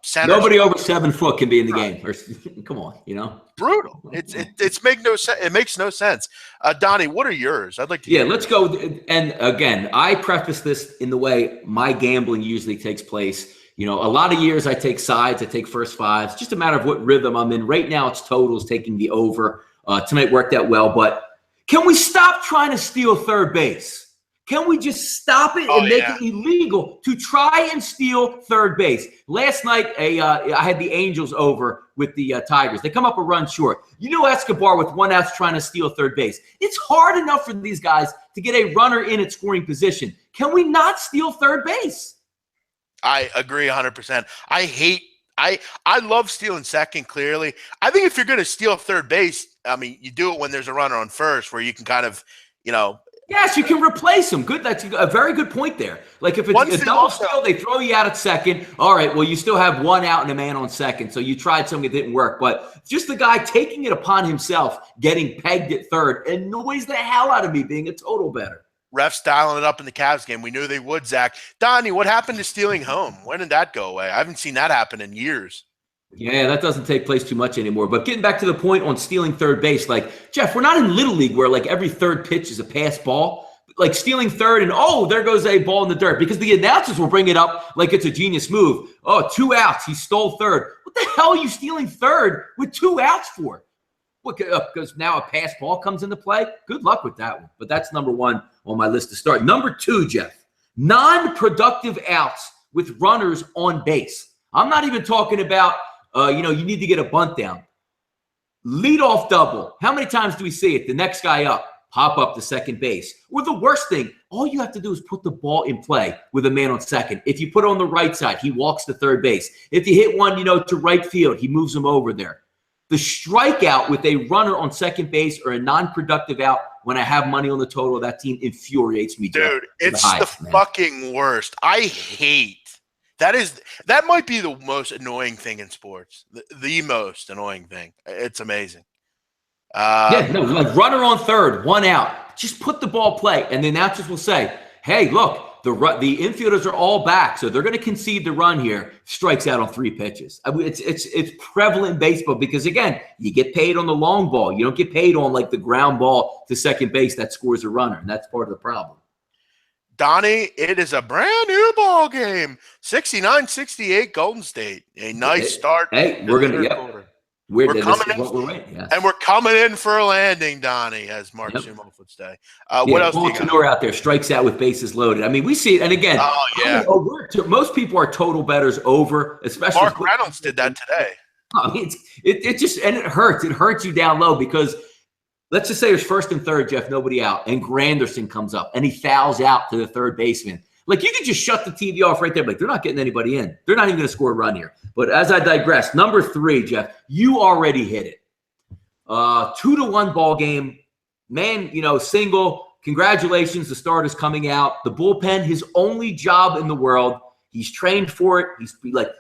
centers. Nobody over 7 foot can be in the game. Come on, brutal. It makes no sense. Donnie, what are yours? I'd like to. Yeah, let's go. And again, I preface this in the way my gambling usually takes place. A lot of years I take sides, I take first fives. Just a matter of what rhythm I'm in. Right now, it's totals taking the over. Tonight worked out well, but can we stop trying to steal third base? Can we just stop it and make it illegal to try and steal third base? Last night, I had the Angels over with the Tigers. They come up a run short. Escobar with 1 out trying to steal third base. It's hard enough for these guys to get a runner in at scoring position. Can we not steal third base? I agree 100%. I love stealing second, clearly. I think if you're going to steal third base, I mean, you do it when there's a runner on first where you can kind of, Yes, you can replace them. Good. That's a very good point there. Like if it's a double steal, they throw you out at second. All right, well, you still have 1 out and a man on second. So you tried something that didn't work. But just the guy taking it upon himself, getting pegged at third, annoys the hell out of me being a total better. refs dialing it up in the Cavs game. We knew they would, Zach. Donnie, what happened to stealing home? When did that go away? I haven't seen that happen in years. Yeah, that doesn't take place too much anymore. But getting back to the point on stealing third base, like, Jeff, we're not in Little League where, like, every third pitch is a pass ball. Like, stealing third and, oh, there goes a ball in the dirt. Because the announcers will bring it up like it's a genius move. Oh, 2 outs. He stole third. What the hell are you stealing third with 2 outs for? What, because now a pass ball comes into play? Good luck with that one. But that's number 1 on my list to start. Number 2, Jeff, non-productive outs with runners on base. I'm not even talking about you need to get a bunt down. Leadoff double. How many times do we see it? The next guy up, pop up to second base. Or the worst thing, all you have to do is put the ball in play with a man on second. If you put it on the right side, he walks to third base. If you hit one, to right field, he moves him over there. The strikeout with a runner on second base or a non-productive out when I have money on the total of that team infuriates me. Dude, it's the fucking worst. I hate. That might be the most annoying thing in sports. The most annoying thing. It's amazing. Like runner on third, 1 out. Just put the ball play, and the announcers will say, "Hey, look, the infielders are all back, so they're going to concede the run here." Strikes out on 3 pitches. I mean, it's prevalent in baseball because again, you get paid on the long ball. You don't get paid on like the ground ball to second base that scores a runner, and that's part of the problem. Donnie, it is a brand new ball game. 69-68 Golden State. A nice start. Hey, we're coming in. And we're coming in for a landing, Donnie, as Mark Sumo would say. What else do you got? Out there strikes out with bases loaded. I mean, we see it. And again, most people are total bettors over, especially Mark Reynolds did that today. I mean, it hurts. It hurts you down low because let's just say there's first and third, Jeff, nobody out, and Granderson comes up and he fouls out to the third baseman. Like, you could just shut the TV off right there. Like, they're not getting anybody in. They're not even going to score a run here. But as I digress, number 3, Jeff, you already hit it. 2-1 ball game. Man, single. Congratulations. The starter's coming out. The bullpen, his only job in the world. He's trained for it.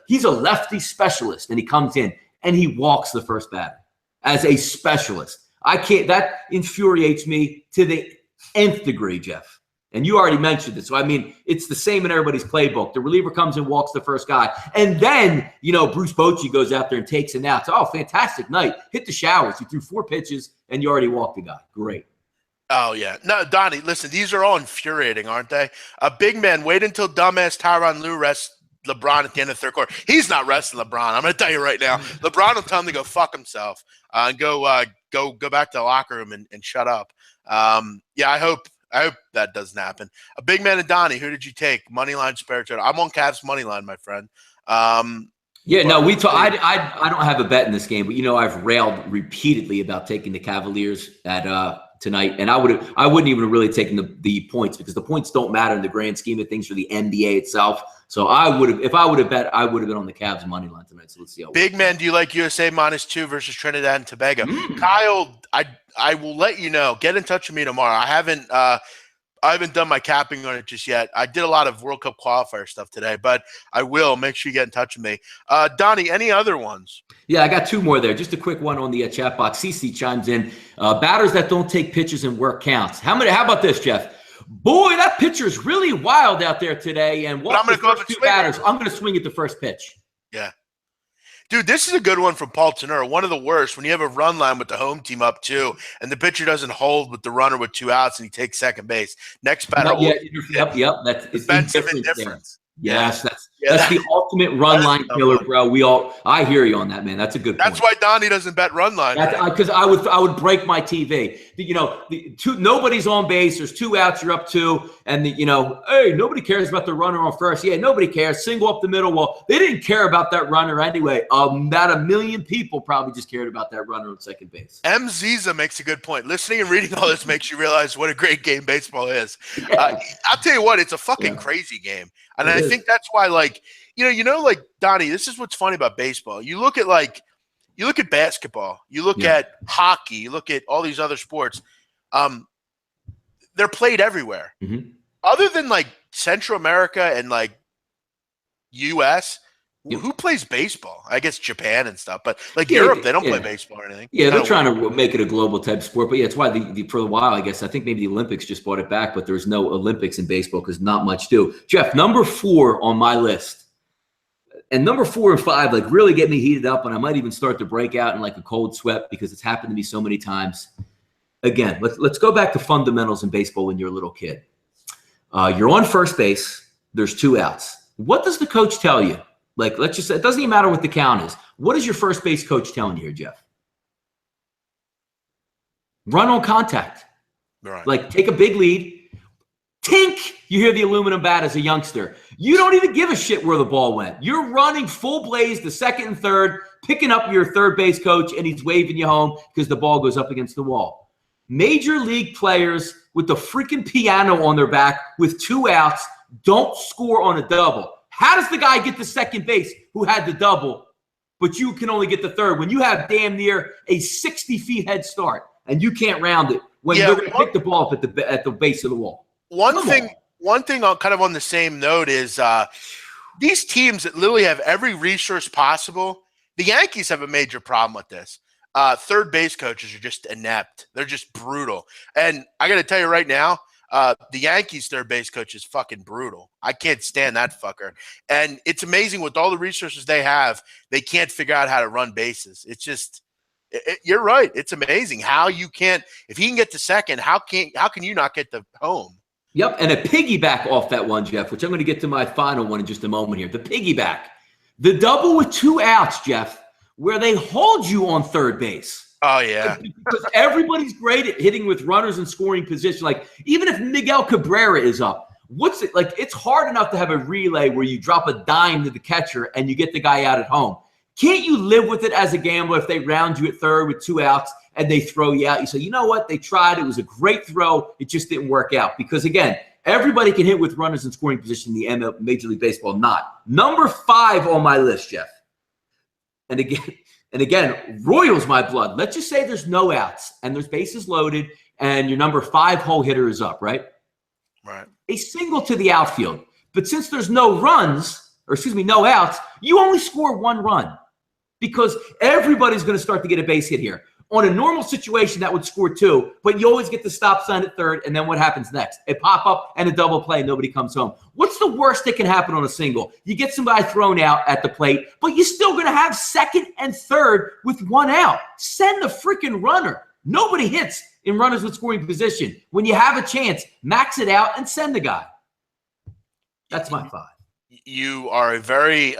He's a lefty specialist, and he comes in, and he walks the first batter as a specialist. That infuriates me to the nth degree, Jeff. And you already mentioned it. So, I mean, it's the same in everybody's playbook. The reliever comes and walks the first guy. And then, Bruce Bochy goes out there and takes it out. So, oh, fantastic night. Hit the showers. You threw 4 pitches, and you already walked the guy. Great. Oh, yeah. No, Donnie, listen, these are all infuriating, aren't they? A big man, wait until dumbass Tyronn Lue rests LeBron at the end of the third quarter. He's not resting LeBron. I'm going to tell you right now. LeBron will tell him to go fuck himself and go back to the locker room and shut up. I hope that doesn't happen. A big man and Donnie, who did you take? Moneyline Spiritual. I'm on Cavs moneyline, my friend. I don't have a bet in this game, but I've railed repeatedly about taking the Cavaliers at tonight, and I wouldn't even really taken the points because the points don't matter in the grand scheme of things for the NBA itself. So if I would have bet, I would have been on the Cavs money line tonight. So let's see how. Big man, do you like USA -2 versus Trinidad and Tobago? Kyle, I will let you know. Get in touch with me tomorrow. I haven't done my capping on it just yet. I did a lot of World Cup qualifier stuff today, but I will make sure you get in touch with me. Donnie, any other ones? Yeah, I got 2 more there. Just a quick one on the chat box. CC chimes in. Batters that don't take pitches and work counts. How about this, Jeff? Boy, that pitcher's really wild out there today. And I'm going to go with 2 batters. I'm going to swing at the first pitch. Yeah. Dude, this is a good one from Paul Teneur. One of the worst when you have a run line with the home team up 2 and the pitcher doesn't hold with the runner with 2 outs and he takes second base. Next batter. Yep. That's defensive indifference. Yes, that's the ultimate run line killer, bro. I hear you on that, man. That's a good point. That's why Donnie doesn't bet run line. Because I would break my TV. Nobody's on base. There's 2 outs. You're up 2, and hey, nobody cares about the runner on first. Yeah, nobody cares. Single up the middle. Well, they didn't care about that runner anyway. About 1 million people probably just cared about that runner on second base. M. Ziza makes a good point. Listening and reading all this makes you realize what a great game baseball is. I'll tell you what, it's a fucking crazy game. And I think that's why, Donnie, this is what's funny about baseball. You look at basketball, you look at hockey, you look at all these other sports. They're played everywhere. Mm-hmm. Other than Central America and U.S., Who plays baseball? I guess Japan and stuff, but like Europe, they don't play baseball or anything. Yeah, they're trying to make it a global type sport. But yeah, it's why for a while, I guess, I think maybe the Olympics just brought it back, but there's no Olympics in baseball because not much do. Jeff, number 4 on my list. And number 4 and 5, like, really get me heated up, and I might even start to break out in like a cold sweat because it's happened to me so many times. Again, let's go back to fundamentals in baseball when you're a little kid. You're on first base. There's 2 outs. What does the coach tell you? Like, let's just say, it doesn't even matter what the count is. What is your first base coach telling you here, Jeff? Run on contact. Right. Like, take a big lead. Tink! You hear the aluminum bat as a youngster. You don't even give a shit where the ball went. You're running full blaze to second and third, picking up your third base coach, and he's waving you home because the ball goes up against the wall. Major league players with the freaking piano on their back with 2 outs don't score on a double. How does the guy get to second base who had the double, but you can only get the third when you have damn near a 60 feet head start and you can't round it when you're going to pick the ball up at the base of the wall? One thing on kind of on the same note is these teams that literally have every resource possible. The Yankees have a major problem with this. Third base coaches are just inept. They're just brutal. And I got to tell you right now, the Yankees third base coach is fucking brutal. I can't stand that fucker. And it's amazing with all the resources they have, they can't figure out how to run bases. It's just, you're right. It's amazing how you can't, if he can get to second, how can you not get to home? Yep. And a piggyback off that one, Jeff, which I'm going to get to my final one in just a moment here. The piggyback, the double with 2 outs, Jeff, where they hold you on third base. Oh, yeah. Because everybody's great at hitting with runners in scoring position. Like, even if Miguel Cabrera is up, what's it like? It's hard enough to have a relay where you drop a dime to the catcher and you get the guy out at home. Can't you live with it as a gambler if they round you at third with 2 outs and they throw you out? You say, you know what? They tried. It was a great throw. It just didn't work out. Because, again, everybody can hit with runners in scoring position in the Major League Baseball. Not. Number 5 on my list, Jeff. And again, Royals my blood. Let's just say there's no outs and there's bases loaded and your number 5 hole hitter is up, right? Right. A single to the outfield. But since there's no outs, you only score 1 run because everybody's going to start to get a base hit here. On a normal situation, that would score 2, but you always get the stop sign at third, and then what happens next? A pop-up and a double play, and nobody comes home. What's the worst that can happen on a single? You get somebody thrown out at the plate, but you're still going to have second and third with 1 out. Send the freaking runner. Nobody hits in runners with scoring position. When you have a chance, max it out and send the guy. That's my 5. You are a very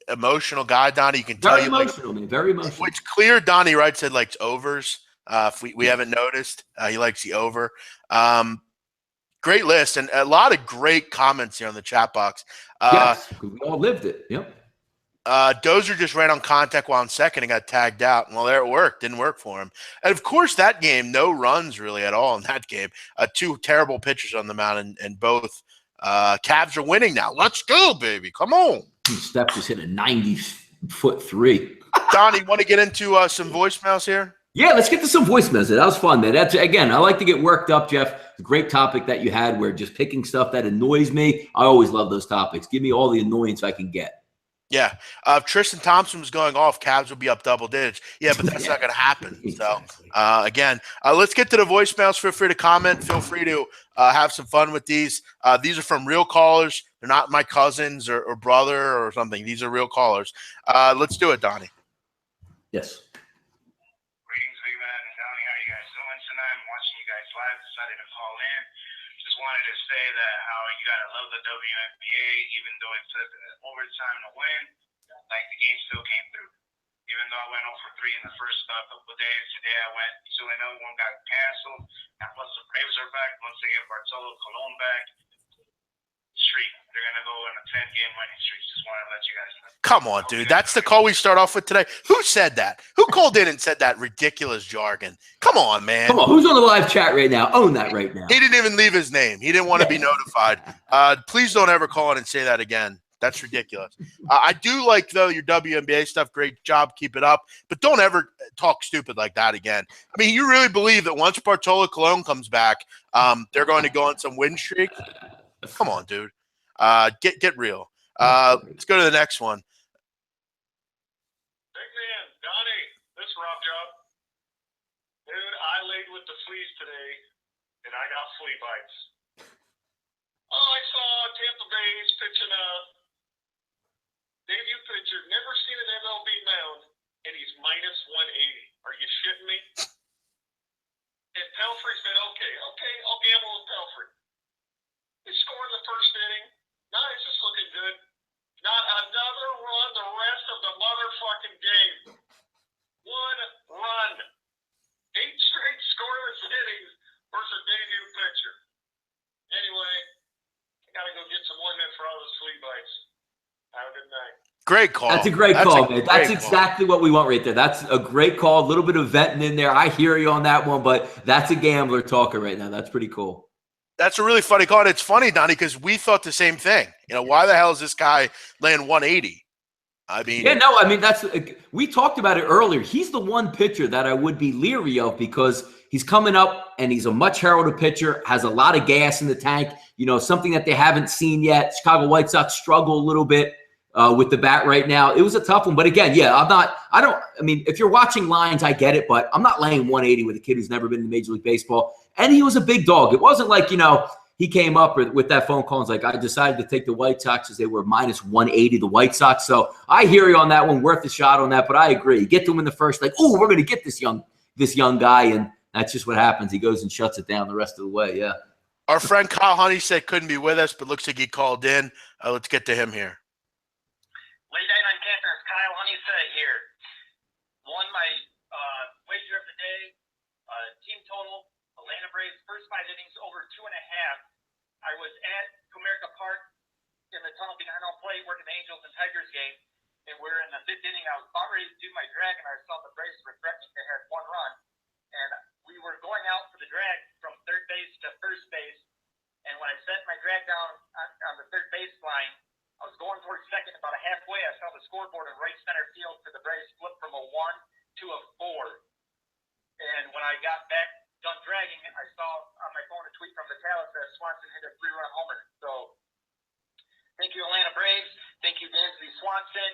emotional guy, Donnie. You can tell very emotional, man. Very emotional. It's clear Donnie Wright said likes overs. If we haven't noticed, he likes the over. Great list and a lot of great comments here on the chat box. Yes, we all lived it. Yep. Dozier just ran on contact while on second and got tagged out. Well, there it worked. Didn't work for him. And, of course, that game, no runs really at all in that game. 2 terrible pitchers on the mound, and both Cavs are winning now. Let's go, baby. Come on. Steph just hit a 90-foot 3. Donnie, want to get into some voicemails here? Yeah, let's get to some voicemails. That was fun, man. That's, again, I like to get worked up, Jeff. It's a great topic that you had where just picking stuff that annoys me. I always love those topics. Give me all the annoyance I can get. Yeah. If Tristan Thompson was going off, Cavs would be up double digits. Yeah, but that's not going to happen. Exactly. So, again, let's get to the voicemails. Feel free to comment. Feel free to have some fun with these. These are from real callers. They're not my cousins or brother or something. These are real callers. Let's do it, Donnie. Yes. Greetings, Big Man and Donnie. How you guys doing tonight? I'm watching you guys live. Decided to call in. Just wanted to say that how you gotta love the WNBA, even though it took overtime to win. Like the game still came through. Even though I went 0 for 3 in the first couple of days, today I went. So another one got canceled. And plus the Braves are back. Once they get Bartolo Colon back, streak. They're gonna go on a 10-game winning streak. Just wanted to let you guys know. Come on, dude. That's the call we start off with today. Who said that? Who called in and said that ridiculous jargon? Come on, man. Come on. Who's on the live chat right now? Own that right now. He didn't even leave his name. He didn't want to be notified. Please don't ever call in and say that again. That's ridiculous. I do like, though, your WNBA stuff. Great job. Keep it up. But don't ever talk stupid like that again. I mean, you really believe that once Bartolo Colon comes back, they're going to go on some win streak? Come on, dude. Get real. Let's go to the next one. Big man, Donnie, this is Rob Job. Dude, I laid with the fleas today, and I got flea bites. Oh, I saw Tampa Bay's pitching a debut pitcher, never seen an MLB mound, and he's minus 180. Are you shitting me? And Pelfrey said, okay, I'll gamble with Pelfrey. He scored in the first inning. Nice, it's looking good. Not another run the rest of the motherfucking game. 1 run. 8 straight scoreless innings versus a debut pitcher. Anyway, I gotta go get some ointment for all those flea bites. Have a good night. Great call. That's a great call, man. That's exactly what we want right there. That's a great call. A little bit of venting in there. I hear you on that one, but that's a gambler talking right now. That's pretty cool. That's a really funny call. And it's funny, Donnie, because we thought the same thing. You know, why the hell is this guy laying 180? I mean, yeah, no, I mean, we talked about it earlier. He's the one pitcher that I would be leery of because he's coming up and he's a much heralded pitcher, has a lot of gas in the tank, you know, something that they haven't seen yet. Chicago White Sox struggle a little bit with the bat right now. It was a tough one. But again, yeah, I mean, if you're watching lines, I get it, but I'm not laying 180 with a kid who's never been in Major League Baseball. And he was a big dog. It wasn't like, you know, he came up with that phone call and was like, I decided to take the White Sox because they were minus 180, the White Sox. So I hear you on that one, worth a shot on that. But I agree. Get to him in the first, like, oh, we're going to get this young guy. And that's just what happens. He goes and shuts it down the rest of the way. Yeah. Our friend Kyle Honey said couldn't be with us, but looks like he called in. Let's get to him here. Late night on campers, Kyle Honeysett here. Won my wager of the day. Team total, Atlanta Braves, first 5 innings, over 2.5. I was at Comerica Park in the tunnel behind home plate working the Angels and Tigers game, and we're in the 5th inning. I was about ready to do my drag, and I saw the Braves were threatening to have 1 run. And we were going out for the drag from third base to first base. And when I set my drag down on the third base line, I was going towards second. About a halfway, I saw the scoreboard in right center field for the Braves flip from a 1 to a 4. And when I got back, done dragging, I saw on my phone a tweet from Vitalis that Swanson hit a 3-run homer. So thank you, Atlanta Braves. Thank you, Dansby Swanson.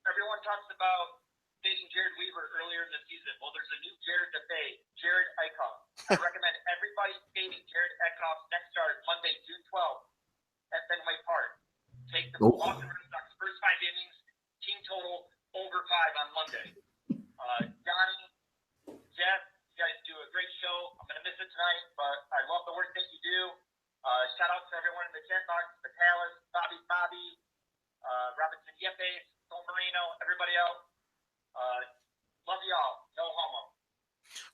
Everyone talks about fading Jared Weaver earlier in the season. Well, there's a new Jared to fade, Jared Eichhoff. I recommend everybody fading Jared Eichhoff's next start Monday, June 12th at Fenway Park. Take the Boston Red Sox first 5 innings, team total over 5 on Monday. Donnie, Jeff, you guys do a great show. I'm going to miss it tonight, but I love the work that you do. Shout out to everyone in the chat box, Vitalis, Bobby, Robinson Yepes, Tom Marino, everybody else. Love y'all. No homo.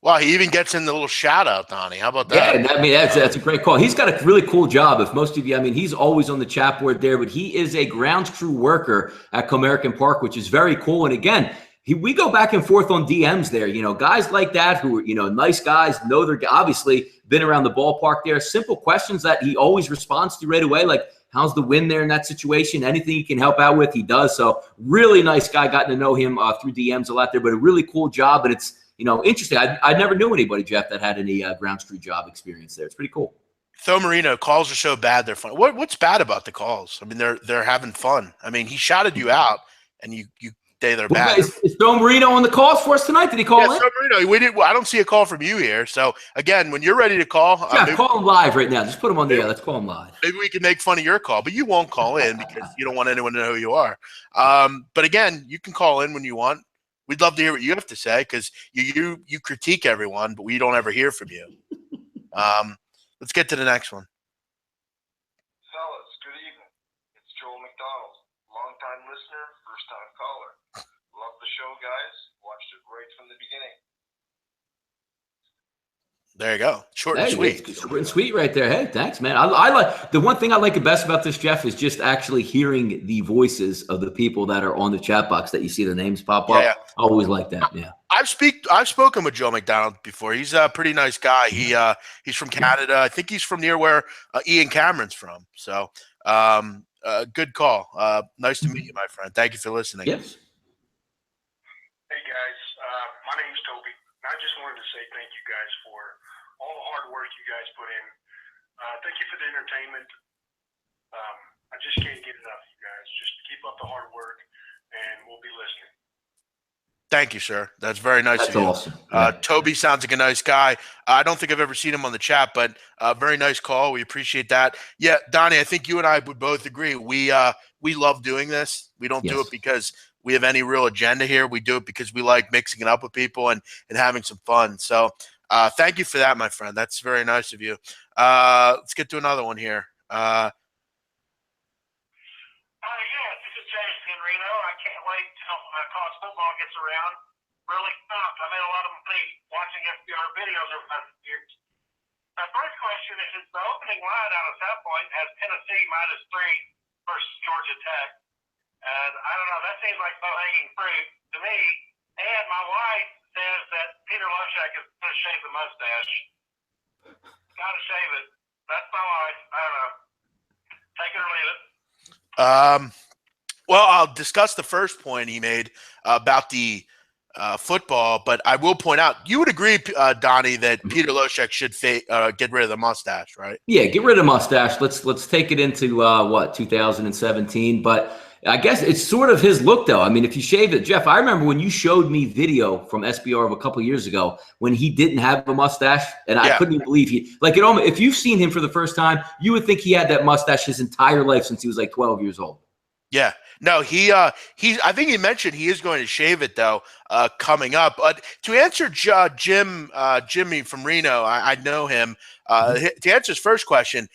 Wow, he even gets in the little shout out, Donnie. How about that? Yeah, I mean, that's a great call. He's got a really cool job. If most of you, I mean, he's always on the chat board there, but he is a grounds crew worker at Comerica Park, which is very cool. And again, we go back and forth on DMs there. You know, guys like that who are, you know, nice guys, know they're obviously been around the ballpark there. Simple questions that he always responds to right away, like, how's the wind there in that situation? Anything he can help out with, he does. So really nice guy. Gotten to know him through DMs a lot there, but a really cool job. And it's, you know, interesting. I never knew anybody, Jeff, that had any grounds crew job experience there. It's pretty cool. Tho Marino, calls are so bad they're fun. What's bad about the calls? I mean, they're having fun. I mean, he shouted you out, and you say they're bad. Is Tho Marino on the calls for us tonight? Did he call in? Tho Marino. I don't see a call from you here. So again, when you're ready to call, call him live right now. Just put him on the air. Let's call him live. Maybe we can make fun of your call, but you won't call in because you don't want anyone to know who you are. But again, you can call in when you want. We'd love to hear what you have to say because you critique everyone, but we don't ever hear from you. Let's get to the next one. Fellas, good evening. It's Joel McDonald, longtime listener, first-time caller. Love the show, guys. Watched it right from the beginning. There you go. Short and sweet. Short and sweet right there. Hey, thanks, man. I like the one thing I like the best about this, Jeff, is just actually hearing the voices of the people that are on the chat box that you see the names pop up. Yeah. I always like that. Yeah. I've spoken with Joe McDonald before. He's a pretty nice guy. He's from Canada. I think he's from near where Ian Cameron's from. So good call. Nice to meet you, my friend. Thank you for listening. Yes. Hey, guys. My name's Toby. I just wanted to say thank you guys for all the hard work you guys put in. Thank you for the entertainment. I just can't get enough, you guys. Just keep up the hard work, and we'll be listening. Thank you, sir. That's very nice That's of you. awesome. Yeah. Toby sounds like a nice guy. I don't think I've ever seen him on the chat, but very nice call. We appreciate that. Yeah, Donnie, I think you and I would both agree. We love doing this. We don't do it because we have any real agenda here. We do it because we like mixing it up with people and having some fun. So thank you for that, my friend. That's very nice of you. Let's get to another one here. Yeah, this is James in Reno. I can't wait till college football gets around. Really pumped. I made a lot of money watching FBR videos over the past years. My first question is the opening line out of South Point has Tennessee -3 versus Georgia Tech. And I don't know, that seems like low-hanging fruit to me. And my wife says that Peter Lushak is going to shave the mustache. Got to shave it. That's my wife. I don't know. Take it or leave it. Well, I'll discuss the first point he made about the football, but I will point out, you would agree, Donnie, that Peter Lushak should get rid of the mustache, right? Yeah, get rid of the mustache. Let's take it into 2017. But I guess it's sort of his look, though. I mean, if you shave it, Jeff, I remember when you showed me video from SBR of a couple of years ago when he didn't have a mustache, and I couldn't even believe if you've seen him for the first time, you would think he had that mustache his entire life since he was like 12 years old. Yeah. No, I think he mentioned he is going to shave it though, coming up. But to answer Jimmy from Reno, I know him. To answer his first question,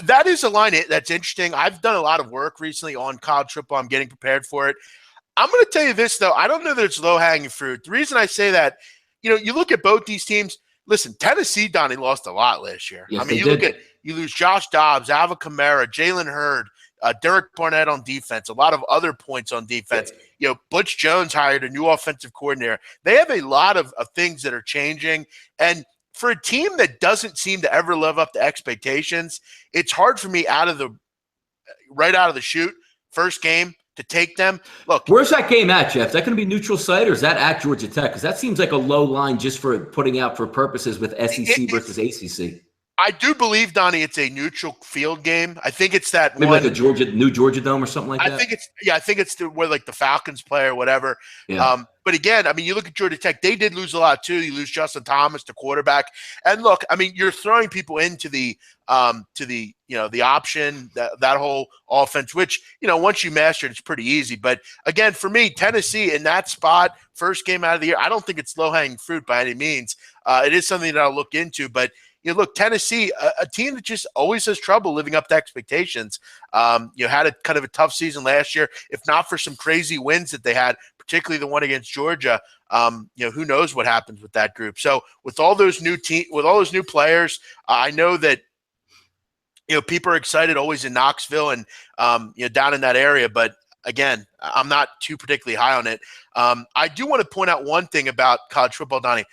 that is a line that's interesting. I've done a lot of work recently on college football. I'm getting prepared for it. I'm going to tell you this though. I don't know that it's low-hanging fruit. The reason I say that, you look at both these teams. Listen, Tennessee, Donnie, lost a lot last year. Yes, I mean, you lose Josh Dobbs, Alvin Kamara, Jalen Hurd, Derek Barnett on defense, a lot of other points on defense. Butch Jones hired a new offensive coordinator. They have a lot of things that are changing. And for a team that doesn't seem to ever live up to expectations, it's hard for me right out of the chute, first game, to take them. Look, where's that game at, Jeff? Is that going to be neutral site or is that at Georgia Tech? Because that seems like a low line just for putting out for purposes with SEC versus ACC. I do believe, Donnie, it's a neutral field game. I think it's that maybe like a New Georgia Dome or something like that. I think it's where like the Falcons play or whatever. Yeah. But again, I mean, you look at Georgia Tech; they did lose a lot too. You lose Justin Thomas, the quarterback, and look, I mean, you're throwing people into the the option that whole offense, which once you master it, it's pretty easy. But again, for me, Tennessee in that spot, first game out of the year, I don't think it's low hanging fruit by any means. It is something that I'll look into, but. Look, Tennessee, a team that just always has trouble living up to expectations. Had a kind of a tough season last year. If not for some crazy wins that they had, particularly the one against Georgia, who knows what happens with that group. So with all those new players, I know that people are excited always in Knoxville and down in that area. But again, I'm not too particularly high on it. I do want to point out one thing about college football, Donnie.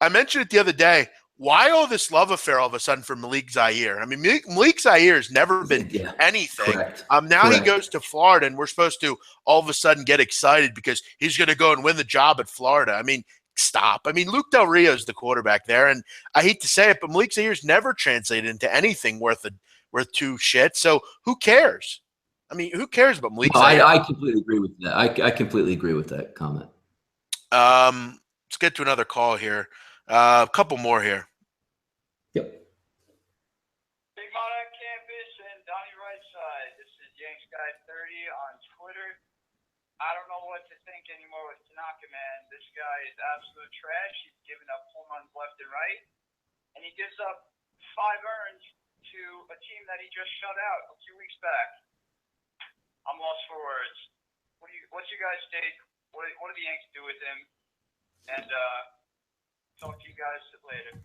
I mentioned it the other day. Why all this love affair all of a sudden for Malik Zaire? I mean, Malik Zaire has never been anything. Correct. Now he goes to Florida, and we're supposed to all of a sudden get excited because he's going to go and win the job at Florida. I mean, stop. I mean, Luke Del Rio is the quarterback there, and I hate to say it, but Malik Zaire's never translated into anything worth two shit. So who cares? I mean, who cares about Malik Zaire? I completely agree with that. I completely agree with that comment. Let's get to another call here. A couple more here. Yep. Big Mon on campus and Donnie right side. This is Yanks Guy 30 on Twitter. I don't know what to think anymore with Tanaka, man. This guy is absolute trash. He's giving up home runs left and right. And he gives up 5 earns to a team that he just shut out a few weeks back. I'm lost for words. What's your guys' take? What do the Yanks do with him? And talk to you guys later.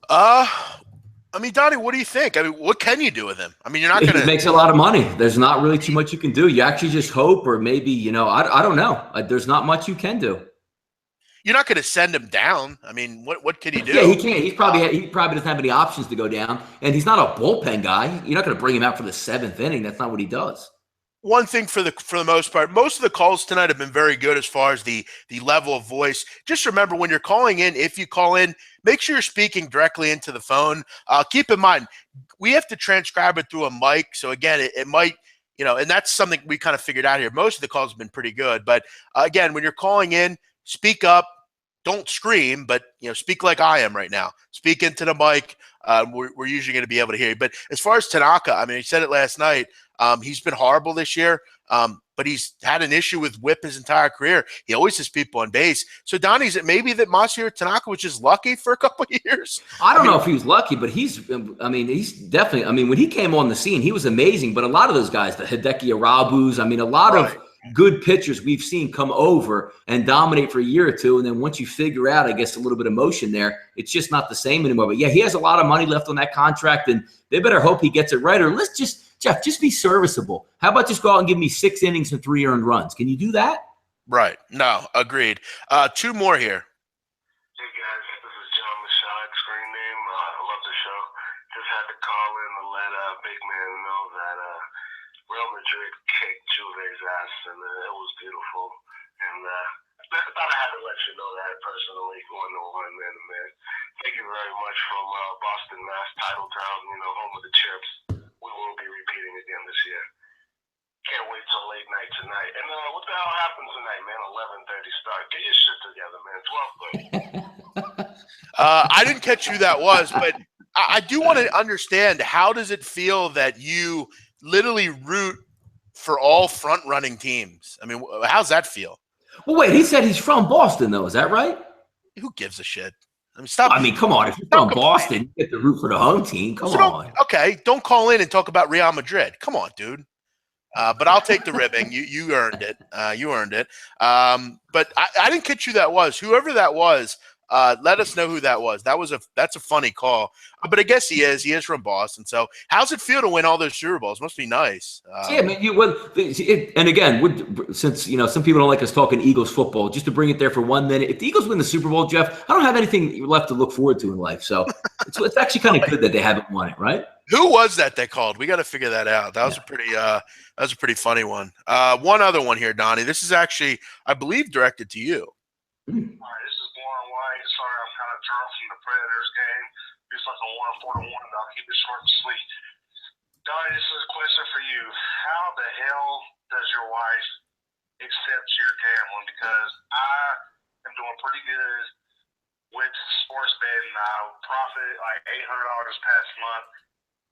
I mean, Donnie, what do you think? I mean, what can you do with him? I mean, you're not going to. He makes a lot of money. There's not really too much you can do. You actually just hope, or maybe I don't know. There's not much you can do. You're not going to send him down. I mean, what can he do? Yeah, he can't. He probably doesn't have any options to go down, and he's not a bullpen guy. You're not going to bring him out for the 7th inning. That's not what he does. one thing for the most part, most of the calls tonight have been very good as far as the level of voice. Just remember when you're calling in, if you call in, make sure you're speaking directly into the phone. Keep in mind, we have to transcribe it through a mic. So again, it might, and that's something we kind of figured out here. Most of the calls have been pretty good, but again, when you're calling in, speak up. Don't scream, but speak like I am right now. Speak into the mic. We're usually going to be able to hear you. But as far as Tanaka, I mean, he said it last night. He's been horrible this year, but he's had an issue with whip his entire career. He always has people on base. So, Donnie, is it maybe that Masahiro Tanaka was just lucky for a couple of years? I don't know if he was lucky, but he's definitely, when he came on the scene, he was amazing. But a lot of those guys, the Hideki Arabus, a lot of good pitchers we've seen come over and dominate for a year or two. And then once you figure out, I guess, a little bit of motion there, it's just not the same anymore. But yeah, he has a lot of money left on that contract, and they better hope he gets it right. Or let's Jeff, just be serviceable. How about just go out and give me 6 innings and 3 earned runs? Can you do that? Right. No, agreed. 2 more here. Hey guys, this is John Mashad, screen name. I love the show. Just had to call in to let Big Man know that Real Madrid kicked Juve's ass, and it was beautiful. And I thought I had to let you know that personally, 1-on-1, man to man. Thank you very much from Boston, Mass, title town, home of the chips. We won't be repeating again this year. Can't wait till late night tonight. And what the hell happens tonight, man? 11:30 start. Get your shit together, man. 12:30. I didn't catch who that was, but I do want to understand, how does it feel that you literally root for all front-running teams? How's that feel? Well, wait, he said he's from Boston, though. Is that right? Who gives a shit? Stop. Come on. If you're from Boston, you get to root for the home team. Come on. Okay, don't call in and talk about Real Madrid. Come on, dude. But I'll take the ribbing. You earned it. You earned it. But I didn't catch who that was. Whoever that was, let us know who that was. That's a funny call. But I guess he is from Boston. So how's it feel to win all those Super Bowls? Must be nice. And again, since some people don't like us talking Eagles football, just to bring it there for 1 minute. If the Eagles win the Super Bowl, Jeff, I don't have anything left to look forward to in life. So it's actually kind of good that they haven't won it, right? Who was that they called? We got to figure that out. That was a pretty funny one. One other one here, Donnie. This is actually, I believe, directed to you. All right, this is Warren White. Sorry, I'm kind of drunk from the Predators game. It's like a 1-4-1. I'll keep it short and sweet. Donnie, this is a question for you. How the hell does your wife accept your gambling? Because I am doing pretty good with sports betting. I profit like $800 past month.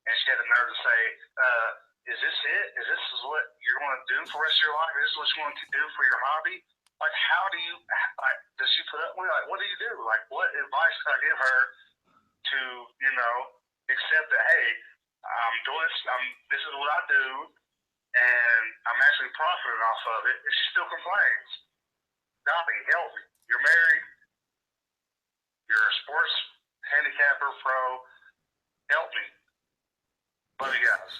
And she had the nerve to say, is this it? Is this what you're going to do for the rest of your life? Is this what you want to do for your hobby? Like, how do you, does she put up with it? Like, what do you do? Like, what advice can I give her to, accept that, hey, I'm doing this, this is what I do, and I'm actually profiting off of it, and she still complains. Donnie, help me. You're married. You're a sports handicapper pro. Help me. Love you guys.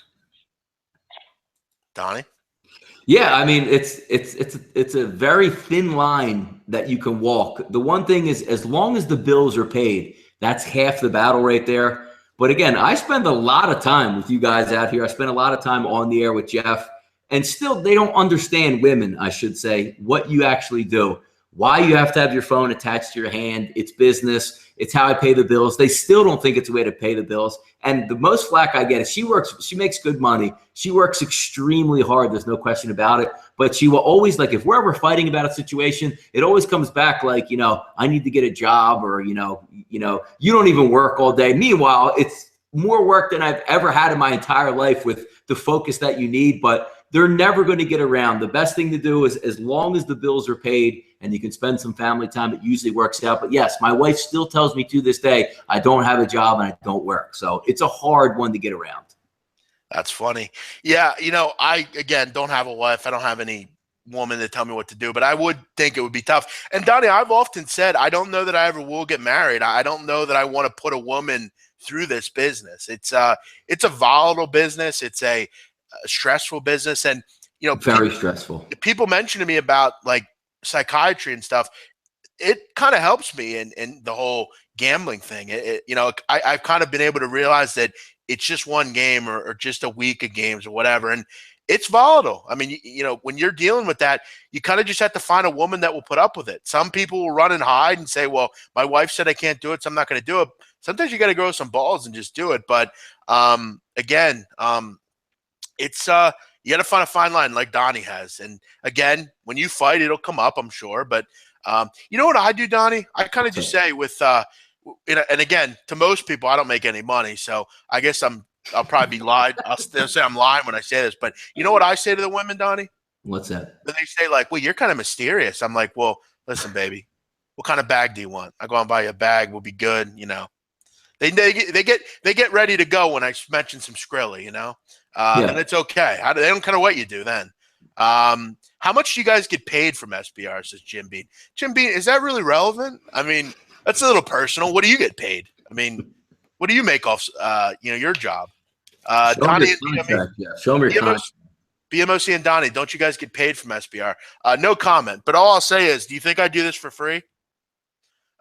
Donnie? Yeah, it's a very thin line that you can walk. The one thing is, as long as the bills are paid, that's half the battle right there. But again, I spend a lot of time with you guys out here. I spend a lot of time on the air with Jeff, and still they don't understand, women, I should say, what you actually do. Why you have to have your phone attached to your hand. It's business. It's how I pay the bills. They still don't think it's a way to pay the bills. And the most flack I get is she makes good money. She works extremely hard. There's no question about it. But she will always, like, if we're ever fighting about a situation, it always comes back like, I need to get a job, or, you don't even work all day. Meanwhile, it's more work than I've ever had in my entire life with the focus that you need. But they're never going to get around. The best thing to do is, as long as the bills are paid and you can spend some family time, it usually works out. But yes, my wife still tells me to this day, I don't have a job and I don't work. So it's a hard one to get around. That's funny. Yeah, I, again, don't have a wife. I don't have any woman to tell me what to do, but I would think it would be tough. And Donnie, I've often said, I don't know that I ever will get married. I don't know that I want to put a woman through this business. It's a volatile business. It's a stressful business. And, very stressful. People mention to me about like psychiatry and stuff. It kind of helps me in the whole gambling thing. I've kind of been able to realize that it's just one game or just a week of games or whatever. And it's volatile. I mean, you know, when you're dealing with that, you kind of just have to find a woman that will put up with it. Some people will run and hide and say, well, my wife said I can't do it, so I'm not going to do it. Sometimes you got to grow some balls and just do it. But again, it's you got to find a fine line like Donnie has. And again, when you fight, it'll come up, I'm sure. But you know what I do, Donnie? I kind of just say with and again, to most people, I don't make any money, so I guess I'll probably be lied. I'll say I'm lying when I say this, but you know what I say to the women, Donnie? What's that? Then they say like, "Well, you're kind of mysterious." I'm like, "Well, listen, baby, what kind of bag do you want? I go and buy you a bag. We'll be good." You know, they get ready to go when I mention some Skrilla, you know, and it's okay. They don't care what you do then. How much do you guys get paid from SBR? Says Jim Bean. Jim Bean, is that really relevant? I mean, that's a little personal. What do you get paid? I mean, what do you make off, your job? Donnie and Show me your contract. BMOC and Donnie, don't you guys get paid from SBR? No comment. But all I'll say is, do you think I do this for free?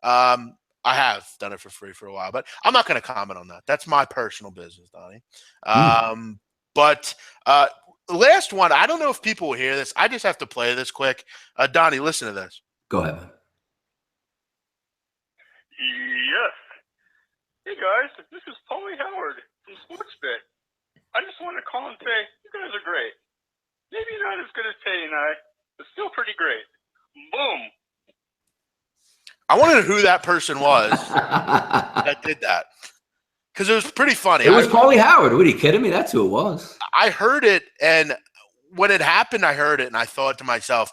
I have done it for free for a while, but I'm not going to comment on that. That's my personal business, Donnie. But last one, I don't know if people will hear this. I just have to play this quick. Donnie, listen to this. Go ahead, man. Yes. Hey guys, this is Paulie Howard from Sportsbet. I just want to call and say you guys are great. Maybe not as good as Teddy and I, but still pretty great. Boom. I want to know who that person was that did that, because it was pretty funny. It was Paulie Howard. What, are you kidding me? That's who it was. I heard it, and when it happened, I heard it, and I thought to myself,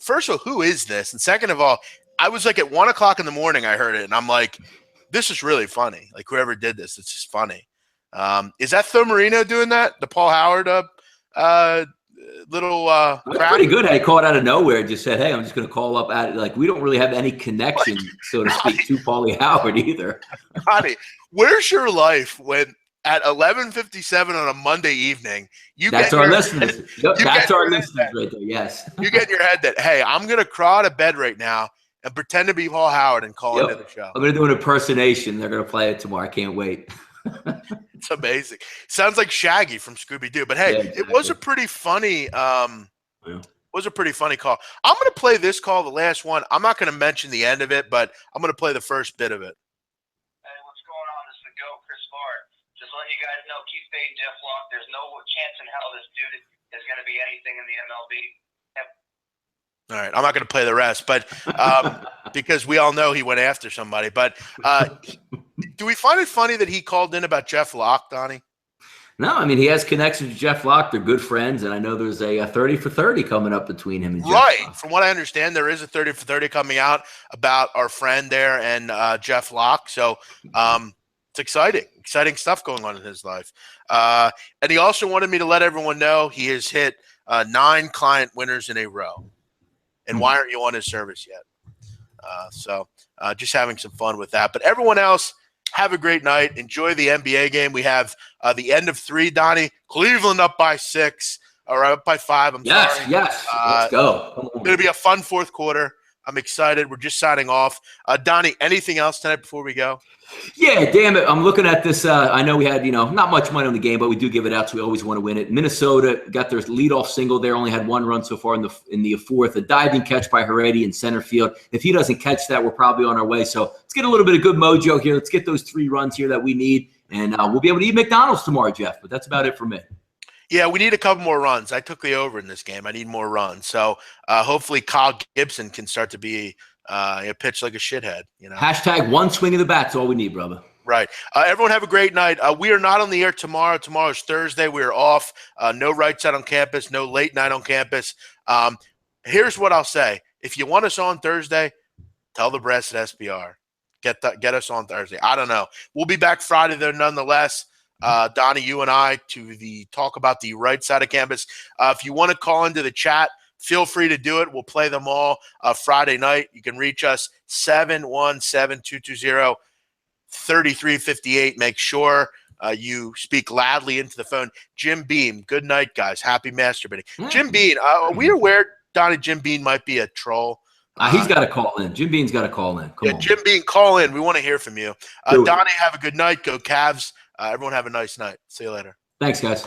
first of all, who is this? And second of all, I was like at 1 o'clock in the morning, I heard it, and I'm like, this is really funny. Like, whoever did this, it's just funny. Is that Phil Marino doing that? The Paul Howard little That's pretty good. He called out of nowhere, just said, hey, I'm just going to call up at it. Like, we don't really have any connection, so to speak, to Paulie Howard either. Honey, where's your life when at 11:57 on a Monday evening, that's our listeners. That's our listeners right there, yes. You get in your head that, hey, I'm going to crawl out of bed right now and pretend to be Paul Howard and call into the show. I'm going to do an impersonation. They're going to play it tomorrow. I can't wait. It's amazing. Sounds like Shaggy from Scooby-Doo. But hey, It was a pretty funny was a pretty funny call. I'm going to play this call, the last one. I'm not going to mention the end of it, but I'm going to play the first bit of it. Hey, what's going on? This is the GOAT, Chris Bard. Just letting you guys know, keep fading Jeff Locke. There's no chance in hell this dude is going to be anything in the MLB. All right, I'm not going to play the rest, but because we all know he went after somebody. But do we find it funny that he called in about Jeff Locke, Donnie? No, I mean, he has connections with Jeff Locke. They're good friends, and I know there's a 30 for 30 coming up between him and Jeff Locke. From what I understand, there is a 30 for 30 coming out about our friend there and Jeff Locke. So it's exciting stuff going on in his life. And he also wanted me to let everyone know he has hit 9 client winners in a row. And why aren't you on his service yet? So just having some fun with that. But everyone else, have a great night. Enjoy the NBA game. We have the end of 3, Donnie. Cleveland up by 6, or up by 5. Sorry. Yes. Let's go. It's going to be a fun fourth quarter. I'm excited. We're just signing off. Donnie, anything else tonight before we go? Yeah, damn it. I'm looking at this. I know we had, not much money on the game, but we do give it out, so we always want to win it. Minnesota got their leadoff single there, only had 1 run so far in the fourth. A diving catch by Heredia in center field. If he doesn't catch that, we're probably on our way. So let's get a little bit of good mojo here. Let's get those 3 runs here that we need, and we'll be able to eat McDonald's tomorrow, Jeff. But that's about it for me. Yeah, we need a couple more runs. I took the over in this game. I need more runs. So hopefully Kyle Gibson can start to be a pitch like a shithead. Hashtag 1 swing of the bat is all we need, brother. Right. Everyone have a great night. We are not on the air tomorrow. Tomorrow's Thursday. We are off. No right side on campus. No late night on campus. Here's what I'll say. If you want us on Thursday, tell the brass at SBR. Get us on Thursday. I don't know. We'll be back Friday though, nonetheless. Donnie, you and I to talk about the right side of campus. If you want to call into the chat, feel free to do it. We'll play them all Friday night. You can reach us 717-220-3358. Make sure you speak loudly into the phone. Jim Beam, good night, guys. Happy masturbating. Jim Beam, are we aware, Donnie, Jim Beam might be a troll? He's got to call in. Jim Beam's got to call in. Come on. Jim Beam, call in. We want to hear from you. Donnie, have a good night. Go Cavs. Everyone have a nice night. See you later. Thanks, guys.